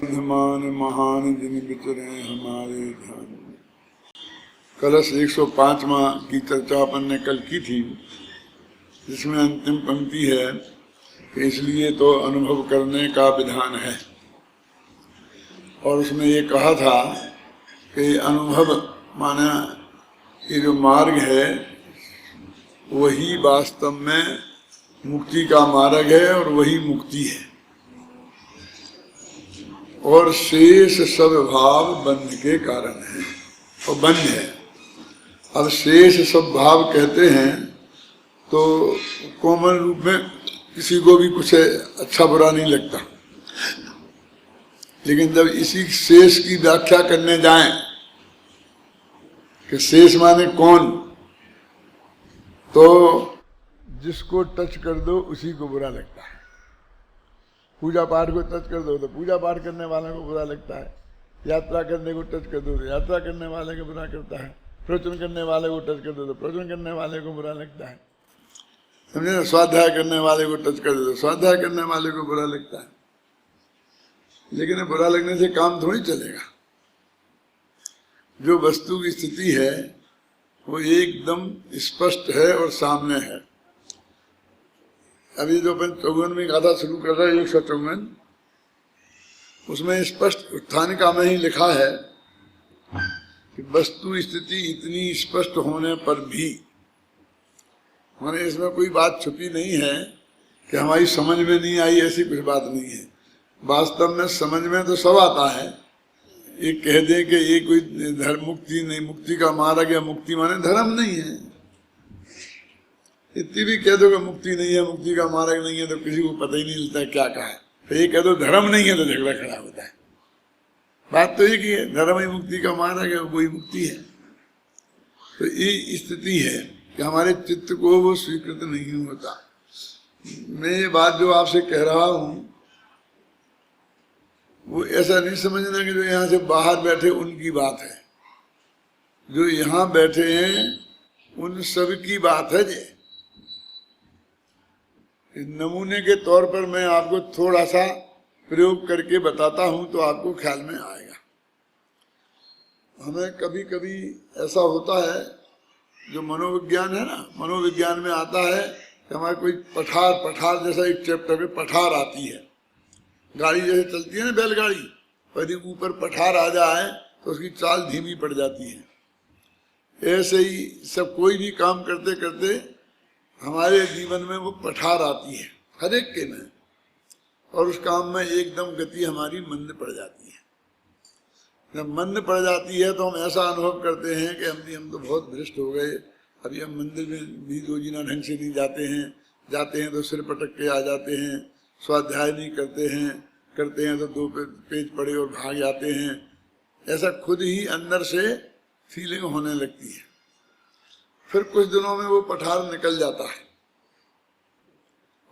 बुद्धिमान महान जिन विचरे हमारे ध्यान में। कलश 105वां की चर्चा अपन ने कल की थी, जिसमें अंतिम पंक्ति है कि इसलिए तो अनुभव करने का विधान है। और उसमें ये कहा था कि अनुभव माना ये जो मार्ग है वही वास्तव में मुक्ति का मार्ग है और वही मुक्ति है। और शेष सब भाव बंध के कारण है और बंध है। अब शेष सब भाव कहते हैं तो कॉमन रूप में किसी को भी कुछ अच्छा बुरा नहीं लगता, लेकिन जब इसी शेष की व्याख्या करने जाएं कि शेष माने कौन, तो जिसको टच कर दो उसी को बुरा लगता है। पूजा पाठ को टच कर दो तो पूजा पाठ करने वाले को बुरा लगता है, यात्रा करने को टच कर दो तो यात्रा करने वाले को बुरा करता है, प्रवचन करने वाले को टच कर दो तो प्रवचन करने वाले को बुरा लगता है, समझे ना। स्वाध्याय करने वाले को टच कर दो तो स्वाध्याय करने वाले को बुरा लगता है। लेकिन बुरा लगने से काम थोड़ी चलेगा। जो वस्तु की स्थिति है वो एकदम स्पष्ट है और सामने है। अभी जो अपन 54 में गाथा शुरू कर रहे हैं 154, उसमें स्पष्ट उत्थानिका में ही लिखा है कि वस्तु स्थिति इतनी स्पष्ट होने पर भी, माने इसमें कोई बात छुपी नहीं है कि हमारी समझ में नहीं आई, ऐसी कुछ बात नहीं है। वास्तव में समझ में तो सब आता है। ये कह दें कि ये कोई धर्म मुक्ति नहीं, मुक्ति का मार्ग या मुक्ति माने धर्म नहीं है, इतनी भी कह दो कि मुक्ति नहीं है, मुक्ति का मार्ग नहीं है, तो किसी को पता ही नहीं चलता है क्या कहा है। तो ये कह दो धर्म नहीं है तो झगड़ा खड़ा होता है। बात तो एक ही है, धर्म ही मुक्ति का मार्ग है, वही मुक्ति है। तो ये स्थिति है कि हमारे चित्त को वो स्वीकृत नहीं होता। मैं ये बात जो आपसे कह रहा हूं वो ऐसा नहीं समझना कि जो यहाँ से बाहर बैठे उनकी बात है। जो यहाँ बैठे हैं उन सब की बात है। जे नमूने के तौर पर मैं आपको थोड़ा सा प्रयोग करके बताता हूं तो आपको ख्याल में आएगा। हमें कभी कभी ऐसा होता है, जो मनोविज्ञान है ना, मनोविज्ञान में आता है कि हमारे कोई पठार जैसा एक चैप्टर में पठार आती है। गाड़ी जैसे चलती है ना बैलगाड़ी, यदि ऊपर पठार आ जाए तो उसकी चाल धीमी पड़ जाती है। ऐसे ही सब कोई भी काम करते करते हमारे जीवन में वो पठार आती है, हर एक के में, और उस काम में एकदम गति हमारी मंद पड़ जाती है। जब मंद पड़ जाती है तो हम ऐसा अनुभव करते हैं कि हम तो बहुत भ्रष्ट हो गए। अभी हम मंदिर में भी रोजीना ढंग से नहीं जाते हैं तो सिर पटक के आ जाते हैं, स्वाध्याय नहीं करते हैं तो 2 पेज पढ़े और भाग जाते हैं। ऐसा खुद ही अंदर से फीलिंग होने लगती है। फिर कुछ दिनों में वो पठार निकल जाता है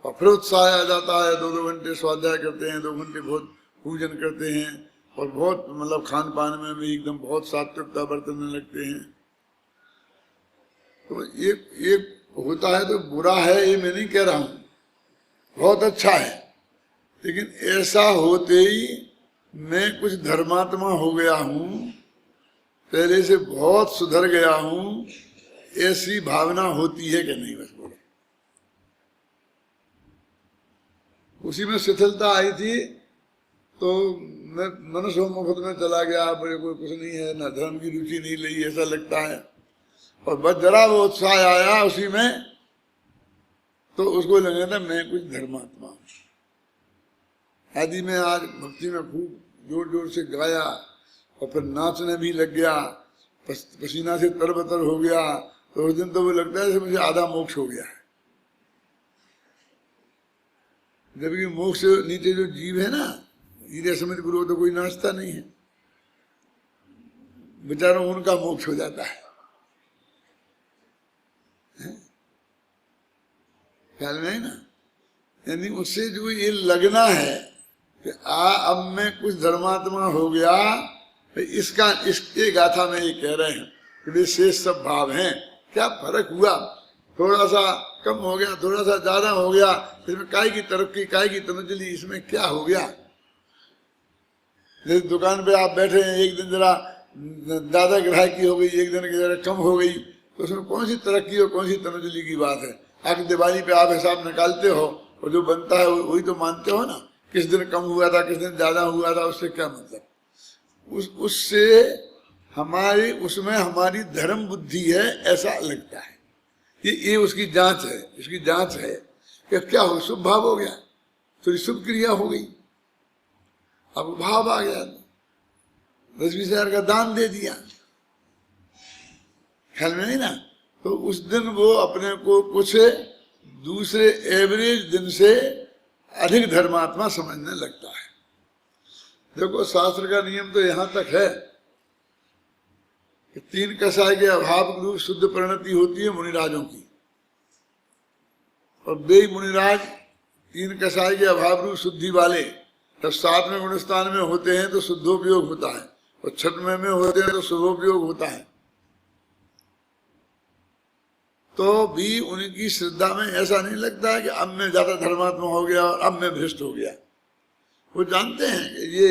और फिर उत्साह आ जाता है। 2-2 घंटे स्वाध्याय करते हैं, 2 घंटे बहुत पूजन करते हैं और बहुत मतलब खान पान में भी एकदम बहुत सात्विकता बरतने लगते हैं। तो ये होता है तो बुरा है ये मैं नहीं कह रहा हूँ, बहुत अच्छा है। लेकिन ऐसा होते ही मैं कुछ धर्मात्मा हो गया हूँ, पहले से बहुत सुधर गया हूँ, ऐसी भावना होती है कि नहीं? बस बोलो। उसी में शिथिलता आई थी तो मैं मनुष्योन्मुख में चला गया, मेरे को कुछ नहीं है, ना धर्म की रुचि नहीं लगी, ऐसा लगता है। और बस जरा वो उत्साह आया उसी में तो उसको लगा था मैं कुछ धर्मात्मा हूं। आदि में आज भक्ति में खूब जोर जोर से गाया और फिर नाचने भी लग गया, पसीना से तरबतर हो गया, तो उस दिन तो वो लगता है जैसे मुझे आधा मोक्ष हो गया है। जबकि मोक्ष से नीचे जो जीव है ना, हीरे समित गुरु, तो कोई नाचता नहीं है, बेचारों उनका मोक्ष हो जाता है। ख्याल में है ना? यानी उससे जो ये लगना है कि अब मैं कुछ धर्मात्मा हो गया, इसके गाथा में ये कह रहे हैं कि वे शेष सब भाव हैं। क्या फर्क हुआ? थोड़ा सा कम हो गया, थोड़ा सा ज्यादा हो गया, इसमें काय की तरक्की, काय की तमज्जली, इसमें क्या हो गया? जैसे दुकान पे आप बैठे हैं, एक दिन जरा ज्यादा ग्राहकी हो गई, एक दिन की जरा कम हो गई, तो उसमें कौन सी तरक्की और कौन सी तनजुली की बात है? आगे दिवाली पे आप हिसाब निकालते हो और जो बनता है वही तो मानते हो ना। किस दिन कम हुआ था, किस दिन ज्यादा हुआ था, उससे क्या मतलब? उससे हमारी, उसमें हमारी धर्म बुद्धि है ऐसा लगता है। ये उसकी जांच है, इसकी जांच है कि क्या हो, शुभ भाव हो गया, थोड़ी शुभ क्रिया हो गई, अब भाव आ गया, 10-20 हजार का दान दे दिया, ख्याल में नहीं ना। तो उस दिन वो अपने को कुछ दूसरे एवरेज दिन से अधिक धर्मात्मा समझने लगता है। देखो शास्त्र का नियम तो यहां तक है कि 3 कसाय के अभाव रूप शुद्ध परिणति होती है मुनिराजों की, और वे मुनिराज 3 कसाय के अभाव रूप शुद्धि वाले जब 7वें गुणस्थान में होते हैं तो शुद्धोपयोग होता है, और 6वें में होते हैं तो शुभोपयोग होता है। तो भी उनकी श्रद्धा में ऐसा नहीं लगता है कि अब मैं ज्यादा धर्मात्मा हो गया और अब मैं भ्रष्ट हो गया। वो जानते हैं कि ये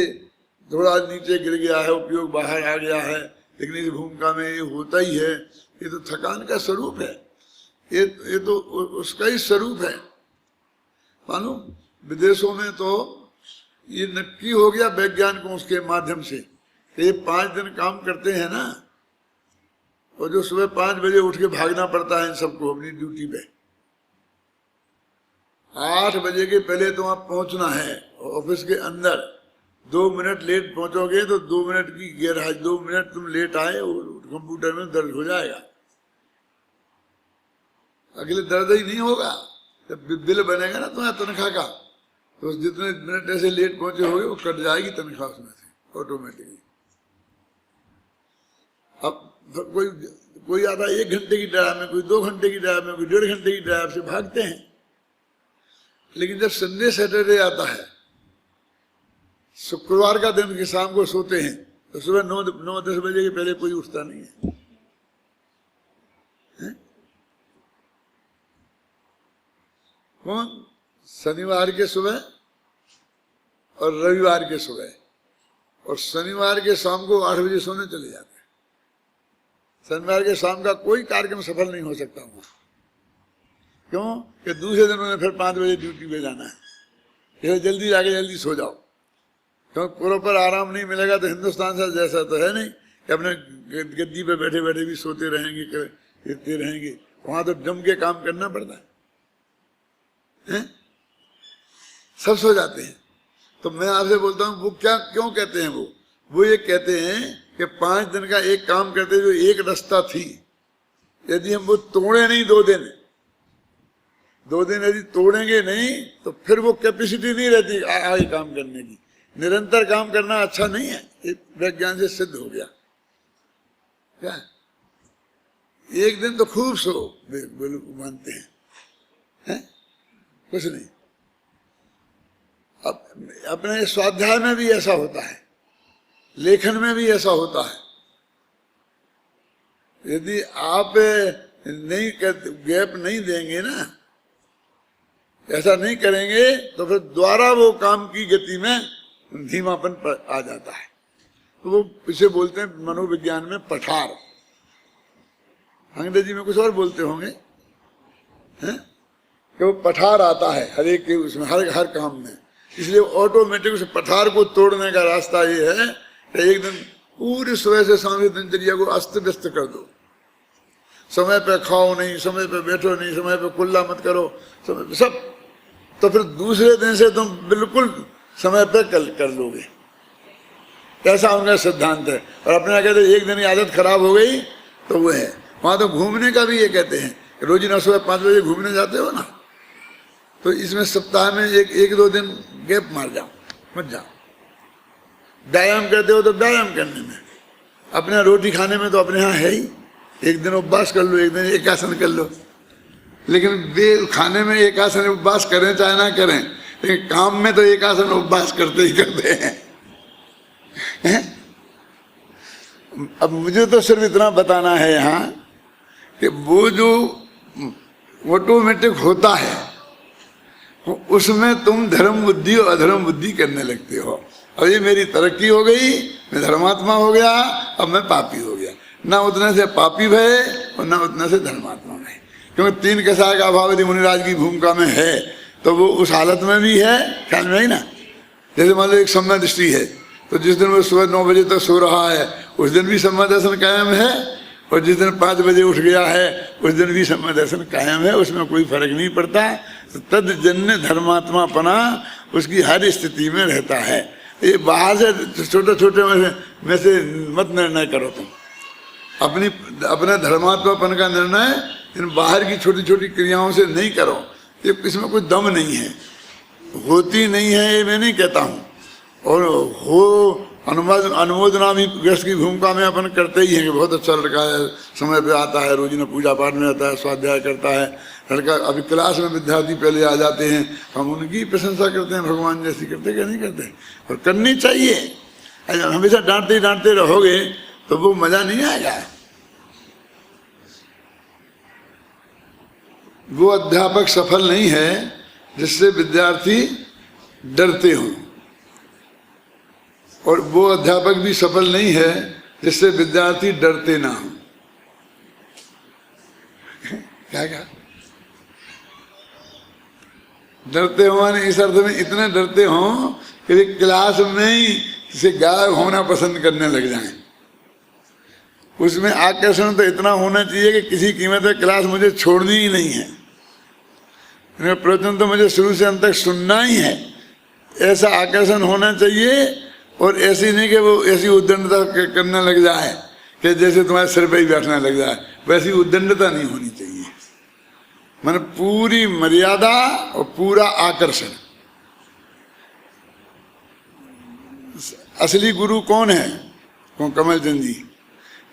थोड़ा नीचे गिर गया है, उपयोग बाहर आ गया है, लेकिन इस भूमिका में ये होता ही है, ये तो थकान का स्वरूप है, ये तो उसका ही स्वरूप है। मालूम विदेशों में तो ये नक्की हो गया वैज्ञानिकों के माध्यम से, ये 5 दिन काम करते हैं ना, और जो सुबह 5 बजे उठ के भागना पड़ता है इन सबको अपनी ड्यूटी पे, 8 बजे के पहले तो आप पहुंचना है ऑफिस के अंदर। 2 मिनट लेट पहुंचोगे तो 2 मिनट की गैरहाजिरी, 2 मिनट तुम लेट आए और कंप्यूटर में दर्ज हो जाएगा, अगले दर्द ही नहीं होगा। जब बिल बनेगा ना तुम्हारा तनख्वाह का, तो जितने मिनट ऐसे लेट पहुंचे होगे वो कट जाएगी तनख्वाह उसमें से ऑटोमेटिकली। अब कोई आता 1 घंटे की ड्राइव में, कोई 2 घंटे की ड्राइव में, कोई 1.5 घंटे की ड्राइव से भागते हैं। लेकिन जब संडे सैटरडे आता है, शुक्रवार का दिन की शाम को सोते हैं, तो सुबह 9-10 बजे के पहले कोई उठता नहीं है, कौन? शनिवार के सुबह और रविवार के सुबह, और शनिवार के शाम को 8 बजे सोने चले जाते हैं। शनिवार के शाम का कोई कार्यक्रम सफल नहीं हो सकता हुआ। क्यों? कि दूसरे दिन उन्हें फिर 5 बजे ड्यूटी पे जाना है, फिर जल्दी जाके जल्दी सो जाओ, क्योंकि पूर्व पर आराम नहीं मिलेगा। तो हिंदुस्तान से जैसा तो है नहीं कि अपने गद्दी पे बैठे बैठे भी सोते रहेंगे, करते रहेंगे। वहां तो जम के काम करना पड़ता है, सब सो जाते हैं। तो मैं आपसे बोलता हूँ वो क्या क्यों कहते हैं? वो ये कहते हैं कि 5 दिन का एक काम करते जो एक रास्ता थी, यदि हम वो तोड़े नहीं 2 दिन यदि तोड़ेंगे नहीं तो फिर वो कैपेसिटी नहीं रहती आगे काम करने की। निरंतर काम करना अच्छा नहीं है, विज्ञान से सिद्ध हो गया। क्या एक दिन तो खूब सो मानते हैं, कुछ नहीं। अब अपने स्वाध्याय में भी ऐसा होता है, लेखन में भी ऐसा होता है। यदि आप नहीं गैप नहीं देंगे ना, ऐसा नहीं करेंगे, तो फिर द्वारा वो काम की गति में धीमापन आ जाता है। तो वो इसे बोलते हैं मनोविज्ञान में पठार, अंग्रेजी में कुछ और बोलते होंगे, हैं? कि वो पठार आता है हर एक के उसमें, हर काम में। इसलिए ऑटोमेटिक उस पठार को तोड़ने का रास्ता ये है कि एक दिन पूरी सुबह से शाम की दिनचर्या को अस्त व्यस्त कर दो। समय पे खाओ नहीं, समय पे बैठो नहीं, समय पे कुल्ला मत करो, समय पे सब। तो फिर दूसरे दिन से तुम बिल्कुल समय पे कर लोगे, ऐसा उनका सिद्धांत है। और अपने यहाँ कहते एक दिन की आदत खराब हो गई तो वो है। वहां तो घूमने का भी ये कहते हैं, रोजाना सुबह 5 बजे घूमने जाते हो ना, तो इसमें सप्ताह में 1-2 दिन गैप मार जाओ, मत जाओ। व्यायाम करते हो तो व्यायाम करने में, अपने रोटी खाने में तो अपने यहाँ है ही, एक दिन उपवास कर लो, एक दिन एकासन कर लो। लेकिन वे खाने में एकासन उपवास करें चाहे ना करें, लेकिन काम में तो एकासन उपवास करते ही करते हैं। अब मुझे तो सिर्फ इतना बताना है यहाँ कि वो जो ऑटोमेटिक होता है उसमें तुम धर्म बुद्धि और अधर्म बुद्धि करने लगते हो। अब ये मेरी तरक्की हो गई, मैं धर्मात्मा हो गया, अब मैं पापी हो गया। ना उतने से पापी भय और ना उतने से धर्मात्मा भय, क्योंकि तीन कसाय का अभाव यदि मुनिराज की भूमिका में है तो वो उस हालत में भी है, ख्याल में ही ना। जैसे मान लो एक सम्य दृष्टि है, तो जिस दिन वो सुबह 9 बजे तक सो रहा है उस दिन भी सम्य दर्शन कायम है, और जिस दिन 5 बजे उठ गया है उस दिन भी सम्य दर्शन कायम है, उसमें कोई फर्क नहीं पड़ता। तो तद्जन्य धर्मात्मापना उसकी हर स्थिति में रहता है। ये बाहर से छोटे छोटे में से मत निर्णय करो तुम, अपने धर्मात्मापन का निर्णय इन बाहर की छोटी छोटी क्रियाओं से नहीं करो। ये इसमें कोई दम नहीं है, होती नहीं है ये मैं नहीं कहता हूँ, और हो अनुमोदना भी ग्रस्त की भूमिका में अपन करते ही हैं कि बहुत अच्छा लड़का है, समय पे आता है, रोजाना पूजा पाठ में आता है, स्वाध्याय करता है लड़का। अभी क्लास में विद्यार्थी पहले आ जाते हैं, हम उनकी प्रशंसा करते हैं, भगवान जैसी करते क्या नहीं करते, और करनी चाहिए। हमेशा डांटते रहोगे तो वो मजा नहीं आएगा। वो अध्यापक सफल नहीं है जिससे विद्यार्थी डरते हों, और वो अध्यापक भी सफल नहीं है जिससे विद्यार्थी डरते ना हो। क्या डरते हो माने इस अर्थ में इतने डरते हो कि क्लास में ही किसी गायब होना पसंद करने लग जाएं। उसमें आकर्षण तो इतना होना चाहिए कि किसी कीमत पे क्लास मुझे छोड़नी ही नहीं है, प्रवचन तो मुझे शुरू से अंत तक सुनना ही है, ऐसा आकर्षण होना चाहिए। और ऐसी नहीं कि वो ऐसी उद्दंडता करने लग जाए कि जैसे तुम्हारे सिर पे ही बैठने लग जाए, वैसी उद्दंडता नहीं होनी चाहिए। माने पूरी मर्यादा और पूरा आकर्षण। असली गुरु कौन है? कमल चंद जी,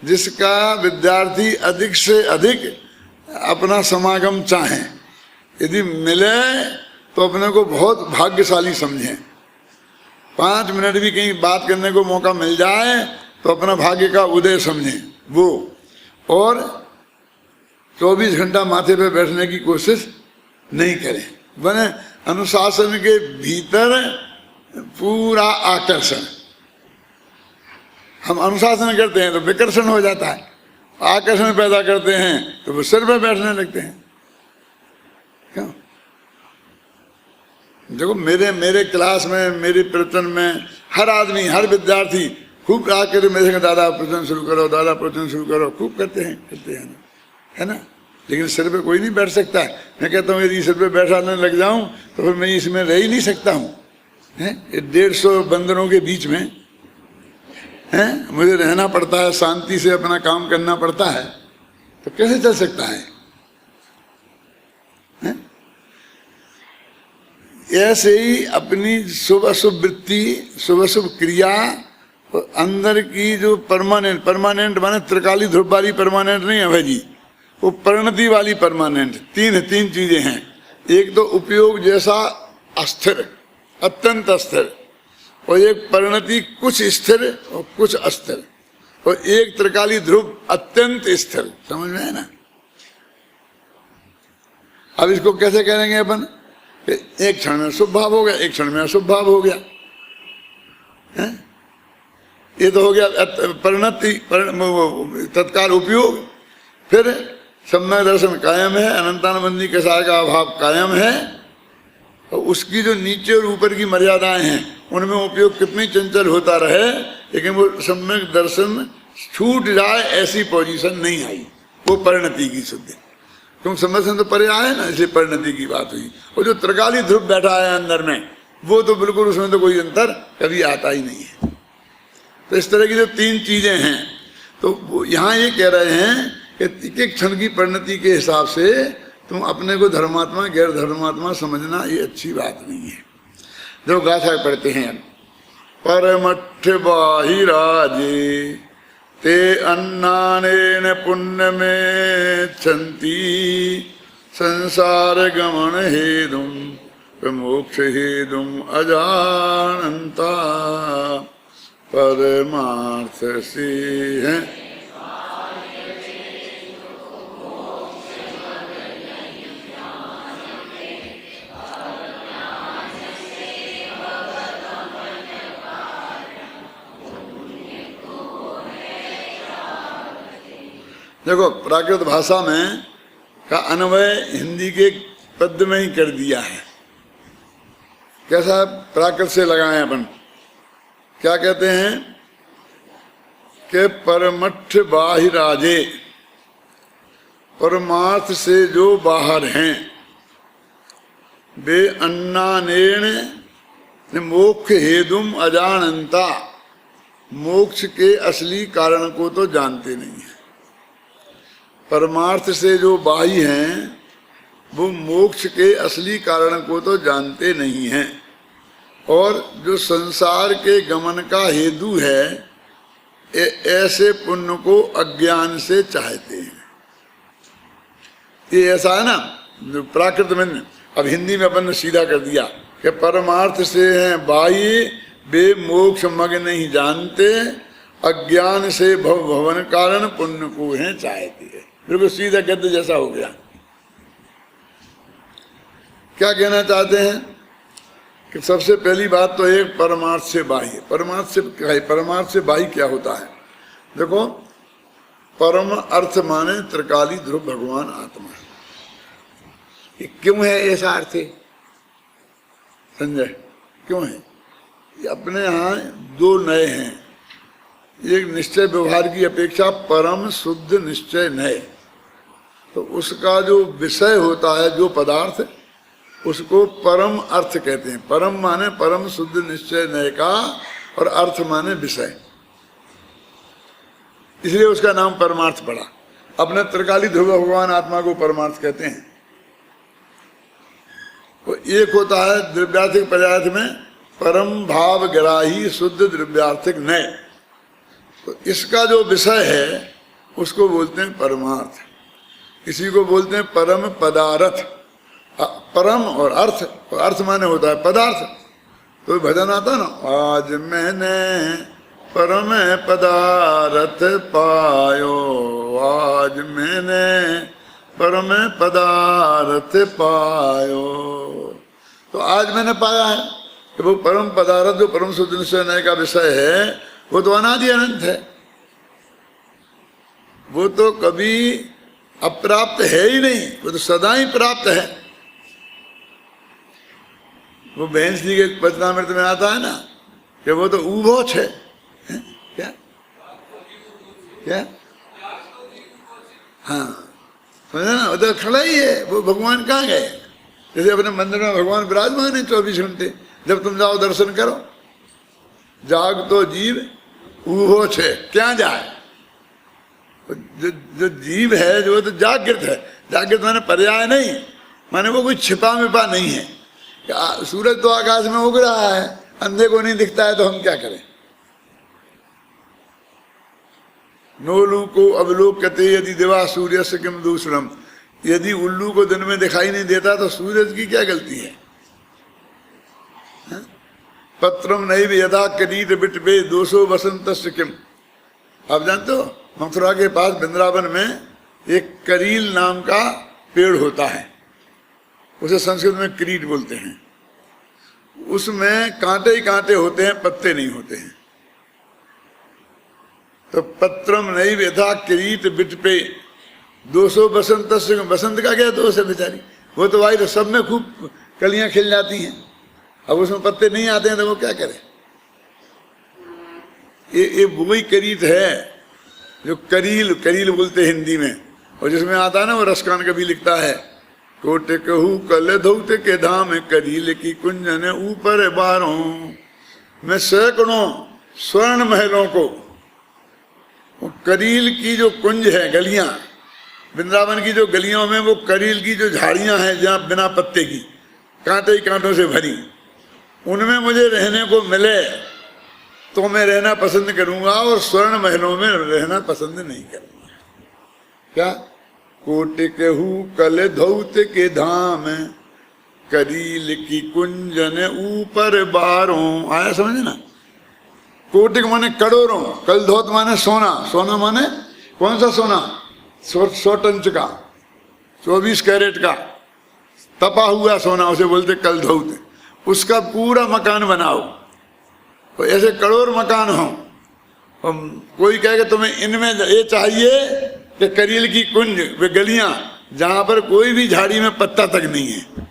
जिसका विद्यार्थी अधिक से अधिक अपना समागम चाहे। यदि मिले तो अपने को बहुत भाग्यशाली समझें। 5 मिनट भी कहीं बात करने को मौका मिल जाए तो अपना भाग्य का उदय समझें वो, और 24 घंटा माथे पे बैठने की कोशिश नहीं करें। बने अनुशासन के भीतर पूरा आकर्षण। हम अनुशासन करते हैं तो विकर्षण हो जाता है, आकर्षण पैदा करते हैं तो वो सिर पे बैठने लगते हैं। क्यों? देखो मेरे क्लास में, मेरे प्रवचन में हर आदमी, हर विद्यार्थी खूब आकर मेरे से दादा प्रवचन शुरू करो, दादा प्रवचन शुरू करो, खूब करते हैं है ना। लेकिन सिर पे कोई नहीं बैठ सकता। मैं कहता हूँ यदि सिर पे बैठाने लग जाऊं तो फिर मैं इसमें रह ही नहीं सकता हूँ। 150 बंदरों के बीच में मुझे रहना पड़ता है, शांति से अपना काम करना पड़ता है, तो कैसे चल सकता है? ऐसे ही अपनी शुभ अशुभ वृत्ति, शुभ अशुभ क्रिया, अंदर की जो परमानेंट माने त्रिकाली ध्रुव वाली परमानेंट नहीं है भाई जी, वो परिणति वाली परमानेंट। तीन चीजें हैं। एक तो उपयोग जैसा अस्थिर, अत्यंत अस्थिर, और एक परिणति कुछ स्थिर और कुछ अस्थिर, और एक त्रिकाली ध्रुव अत्यंत स्थिर। समझ में है ना? अब इसको कैसे करेंगे अपन? एक क्षण में शुभ भाव हो गया, एक क्षण में अशुभ भाव हो गया। ये तो हो गया परिणति, तत्काल उपयोग। फिर सम्यक दर्शन कायम है, अनंतानुबंधी कसाय का अभाव कायम है, और उसकी जो नीचे और ऊपर की मर्यादाएं हैं उनमें उपयोग कितनी चंचल होता रहे, लेकिन वो सम्यक दर्शन छूट जाए ऐसी पोजीशन नहीं आई। वो परिणति की शुद्धि, क्योंकि समझ तो परे आए ना, इसलिए परिणति की बात हुई। और जो त्रिकाली ध्रुव बैठा है अंदर में, वो तो बिल्कुल उसमें तो कोई अंतर कभी आता ही नहीं है। तो इस तरह की जो 3 चीजें हैं, तो यहाँ ये कह रहे हैं कि एक क्षण की परिणति के हिसाब से तुम अपने को धर्मात्मा गैर धर्मात्मा समझना ये अच्छी बात नहीं है। जो गाथा पढ़ते हैं, परमठ बाहिराजे ते अन्नानेन पुण्य में छंती संसार गमन हेदुम मोक्ष हेदुम अजानंता परमार्थ से है। देखो प्राकृत भाषा में का अन्वय हिंदी के पद में ही कर दिया है। कैसा प्राकृत से लगाए अपन, क्या कहते हैं कि परमठ बाहिराजे, परमार्थ से जो बाहर हैं, वे अन्नानेण मोक्ष हेतुम अजानंता, मोक्ष के असली कारण को तो जानते नहीं है। परमार्थ से जो बाही हैं वो मोक्ष के असली कारण को तो जानते नहीं हैं, और जो संसार के गमन का हेतु है ऐसे पुण्य को अज्ञान से चाहते हैं। ये ऐसा है ना जो प्राकृत में, अब हिंदी में अपन ने सीधा कर दिया कि परमार्थ से हैं बाह्य, वे मोक्ष मग नहीं जानते, अज्ञान से भव भवन कारण पुण्य को हैं चाहते हैं। बिल्कुल सीधा गद्य जैसा हो गया। क्या कहना चाहते हैं कि सबसे पहली बात तो एक परमार्थ से बाह्य। परमार्थ से बाह्य क्या होता है? देखो, परम अर्थ माने त्रिकाली ध्रुव भगवान आत्मा। ये क्यों है ऐसा अर्थ है संजय, क्यों है? ये अपने यहाँ दो नए हैं, एक निश्चय व्यवहार की अपेक्षा परम शुद्ध निश्चय नए। तो उसका जो विषय होता है, जो पदार्थ, उसको परम अर्थ कहते हैं। परम माने परम शुद्ध निश्चय नए का, और अर्थ माने विषय, इसलिए उसका नाम परमार्थ पड़ा। अपने त्रिकाली ध्रुव भगवान आत्मा को परमार्थ कहते हैं। तो एक होता है द्रव्यार्थिक पदार्थ में परम भाव ग्राही शुद्ध द्रव्यार्थिक नए, तो इसका जो विषय है उसको बोलते हैं परमार्थ। इसी को बोलते हैं परम पदार्थ। परम और अर्थ, और अर्थ माने होता है पदार्थ। तो भजन आता ना, आज मैंने परम पदार्थ पायो, आज मैंने परम पदार्थ पायो। तो आज मैंने पाया है कि वो परम पदार्थ जो परम शुद्ध निश्चय नए का विषय है वो तो अनादि अनंत है, वो तो कभी अप्राप्त है ही नहीं, वो तो सदा ही प्राप्त है। वो बहन जी के वचनामृत में आता है ना कि वो तो उभोच है। क्या क्या? हाँ, समझे ना, वो तो खड़ा ही है। वो भगवान कहाँ गए? जैसे अपने मंदिर में भगवान विराजमान है 24 घंटे, जब तुम जाओ दर्शन करो। जाग तो जीव उभोच है, क्या जाए? जो जीव है जो तो जागृत है। जागृत माने पर्याय नहीं, माने वो कोई छिपा मिपा नहीं है। सूरज तो आकाश में उग रहा है, अंधे को नहीं दिखता है तो हम क्या करें? नोलू को अवलोकते यदि दिवा सूर्य से किम दूसरम, यदि उल्लू को दिन में दिखाई नहीं देता तो सूरज की क्या गलती है? पत्रम नहीं भी यदा करीट बिटबे दोषो वसंत किम। आप जानते हो मथुरा के पास वृंदावन में एक करील नाम का पेड़ होता है, उसे संस्कृत में क्रीट बोलते हैं। उसमें कांटे ही कांटे होते हैं, पत्ते नहीं होते हैं। तो पत्रम नहीं व्यथा क्रीट बिटपे दोषो बसंत, बसंत का क्या दोष है बेचारी? वो तो भाई तो सब में खूब कलियां खिल जाती हैं, अब उसमें पत्ते नहीं आते हैं तो वो क्या करे? ये वही करीट है जो करील बोलते हिंदी में, और जिसमें आता है ना वो रसकान कभी लिखता है, कोट कहू कल धौत के धाम करील की कुंजन ऊपर बारों, मैं सैकड़ों स्वर्ण महलों को, करील की जो कुंज है गलियां, वृंदावन की जो गलियों में वो करील की जो झाड़ियां हैं जहाँ बिना पत्ते की, कांटे ही कांटों से भरी, उनमें मुझे रहने को मिले तो मैं रहना पसंद करूंगा, और स्वर्ण महलों में रहना पसंद नहीं करूंगा। क्या? कोट कहू कल धौत के धाम करील की कुंजन ऊपर बारों। आया समझे ना? कोटिक माने करोड़ों, कल धौत माने सोना, सोना माने कौन सा सोना? 100 टंच का, 24 कैरेट का तपा हुआ सोना, उसे बोलते कल धौत। उसका पूरा मकान बनाओ, तो ऐसे करोड़ मकान हो, कोई कहे कि तुम्हें इनमें ये चाहिए कि करील की कुंज, वे गलियां जहां पर कोई भी झाड़ी में पत्ता तक नहीं है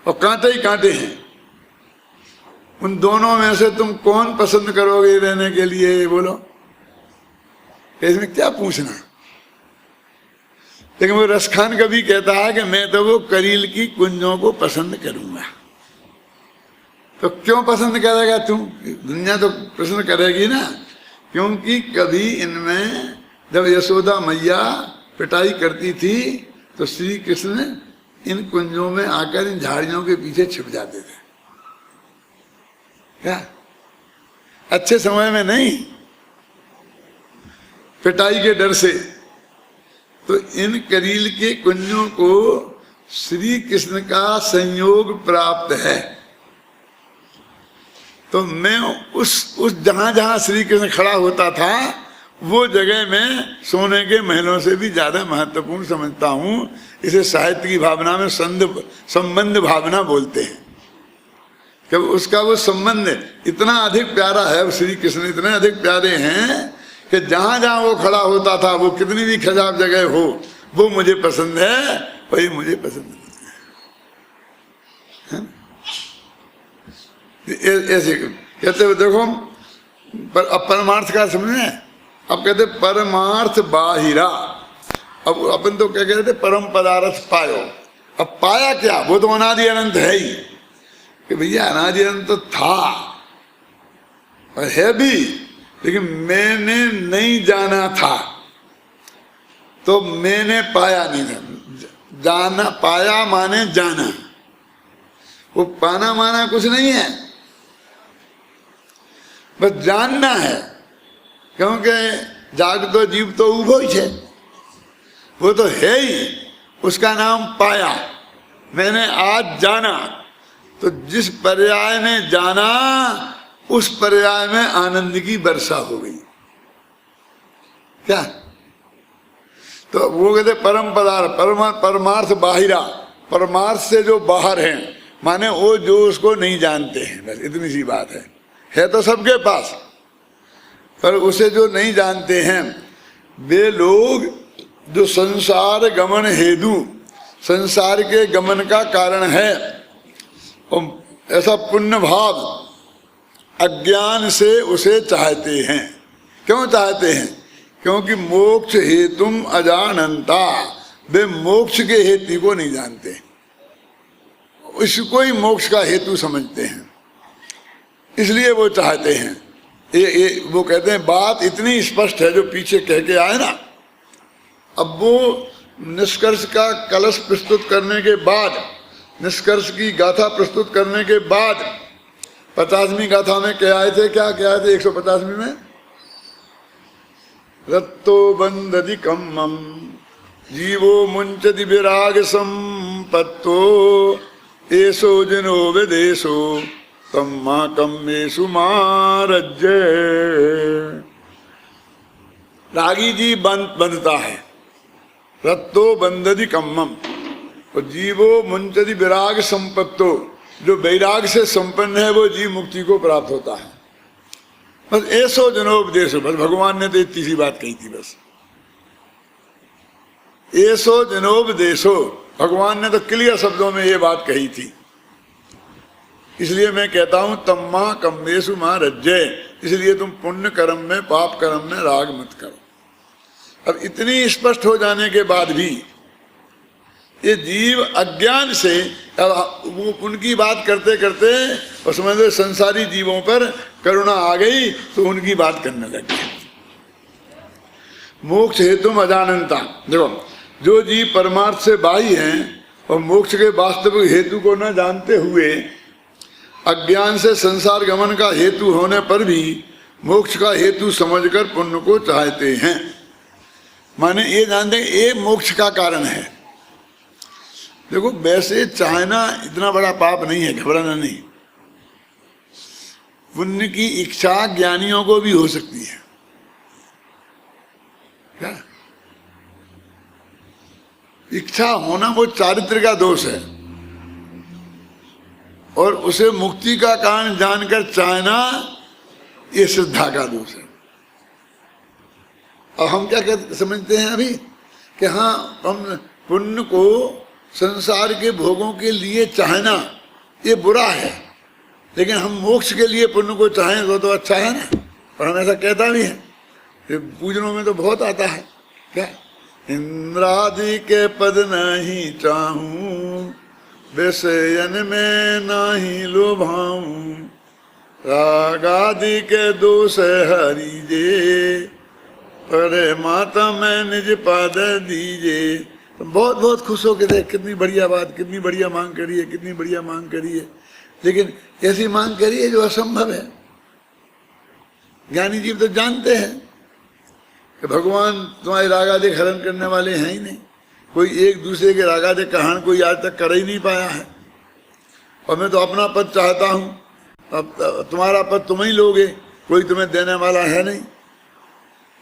और कांटे ही कांटे हैं, उन दोनों में से तुम कौन पसंद करोगे रहने के लिए? बोलो, इसमें क्या पूछना। लेकिन वो रसखान कभी कहता है कि मैं तो वो करील की कुंजों को पसंद करूंगा। तो क्यों पसंद करेगा तू? दुनिया तो पसंद करेगी ना, क्योंकि कभी इनमें जब यशोदा मैया पिटाई करती थी तो श्री कृष्ण इन कुंजों में आकर इन झाड़ियों के पीछे छिप जाते थे। क्या अच्छे समय में नहीं, पिटाई के डर से। तो इन करील के कुंजों को श्री कृष्ण का संयोग प्राप्त है। तो मैं उस जहां जहां श्री कृष्ण खड़ा होता था वो जगह में सोने के महलों से भी ज्यादा महत्वपूर्ण समझता हूं। इसे साहित्य की भावना में संबंध भावना बोलते हैं। कि उसका वो संबंध इतना अधिक प्यारा है, श्री कृष्ण इतने अधिक प्यारे हैं कि जहां जहां वो खड़ा होता था, वो कितनी भी खराब जगह हो, वो मुझे पसंद है, वही मुझे पसंद है। ऐसे कहते हुए देखो, पर अब परमार्थ का समझे। अब कहते परमार्थ बाहिरा। अब अपन तो क्या कहते परम पदार्थ पायो। अब पाया क्या? वो तो अनादि अनंत है ही कि भैया अनादि अनंत तो था और है भी, लेकिन मैंने नहीं जाना था तो मैंने पाया नहीं था। जाना, पाया माने जाना, वो पाना माना कुछ नहीं है, बस जानना है। क्योंकि जाग तो जीव तो उभो ही है, वो तो है ही, उसका नाम पाया। मैंने आज जाना, तो जिस पर्याय में जाना उस पर्याय में आनंद की वर्षा हो गई। क्या? तो वो कहते परम पदार्थ, परमार्थ बाहिरा। परमार्थ से जो बाहर हैं, माने वो जो उसको नहीं जानते हैं, बस इतनी सी बात है तो सबके पास, पर उसे जो नहीं जानते हैं वे लोग जो संसार गमन हेतु, संसार के गमन का कारण है, और ऐसा पुण्य भाव अज्ञान से उसे चाहते हैं। क्यों चाहते हैं? क्योंकि मोक्ष हेतुम अजानंता, वे मोक्ष के हेतु को नहीं जानते, इसको ही मोक्ष का हेतु समझते हैं, इसलिए वो चाहते हैं। ये वो कहते हैं बात इतनी स्पष्ट है जो पीछे कह के आए ना। अब वो निष्कर्ष का कलश प्रस्तुत करने के बाद, निष्कर्ष की गाथा प्रस्तुत करने के बाद 50वीं गाथा में क्या आए थे? क्या क्या आए थे 150वीं में? रत्तो बंदति कम्मम जीवो मुंचति विराग संपत्तो एसो जनो विदेशो तम्मा कम्मेषु मारज्जे। रागी जी बंधता है, रत्तो बंदति कम्मम, और जीवो मुंचति विराग संपत्तो, जो वैराग से संपन्न है वो जीव मुक्ति को प्राप्त होता है। बस ऐसो जनोपदेशो, बस भगवान ने तो इतनी सी बात कही थी, बस ऐसो जनोपदेशो, भगवान ने तो क्लियर शब्दों में ये बात कही थी। इसलिए मैं कहता हूं तम्मा कम्मेषु मा रज्जय, इसलिए तुम पुण्य कर्म में, पाप कर्म में राग मत करो। अब इतनी स्पष्ट हो जाने के बाद भी ये जीव अज्ञान से, अब वो उनकी बात करते करते और समझ लो संसारी जीवों पर करुणा आ गई तो उनकी बात करने लगे। मोक्ष हेतु अजानंता, देखो जो जीव परमार्थ से बाही हैं और मोक्ष के वास्तविक हेतु को न जानते हुए अज्ञान से संसार गमन का हेतु होने पर भी मोक्ष का हेतु समझकर पुण्य को चाहते हैं। माने ये जानते हैं ये मोक्ष का कारण है। देखो वैसे चाहना इतना बड़ा पाप नहीं है, घबराना नहीं। पुण्य की इच्छा ज्ञानियों को भी हो सकती है। क्या? इच्छा होना वो चारित्र का दोष है, और उसे मुक्ति का कारण जानकर चाहना ये श्रद्धा का दोष है। अब हम क्या समझते हैं अभी कि हाँ हम पुण्य को संसार के भोगों के लिए चाहना ये बुरा है, लेकिन हम मोक्ष के लिए पुण्य को चाहें तो अच्छा है ना। और हम ऐसा कहता भी है, पूजनों में तो बहुत आता है क्या, इंद्रादि के पद नहीं चाहूं, विषयन में नहीं लोभाऊं, रागादि के दोष हरिजे, परे माता में निज पाद दीजे। तो बहुत बहुत खुश हो के देख, कितनी बढ़िया बात, कितनी बढ़िया मांग करी है, कितनी बढ़िया मांग करी है, लेकिन ऐसी मांग करी है जो असंभव है। ज्ञानी जीव तो जानते हैं कि भगवान तुम्हारे रागादि हरण करने वाले हैं ही नहीं। कोई एक दूसरे के रागादि का हरण कोई आज तक कर ही नहीं पाया है। और मैं तो अपना पद चाहता हूँ, अब तुम्हारा पद तुम ही लोगे, कोई तुम्हें देने वाला है नहीं।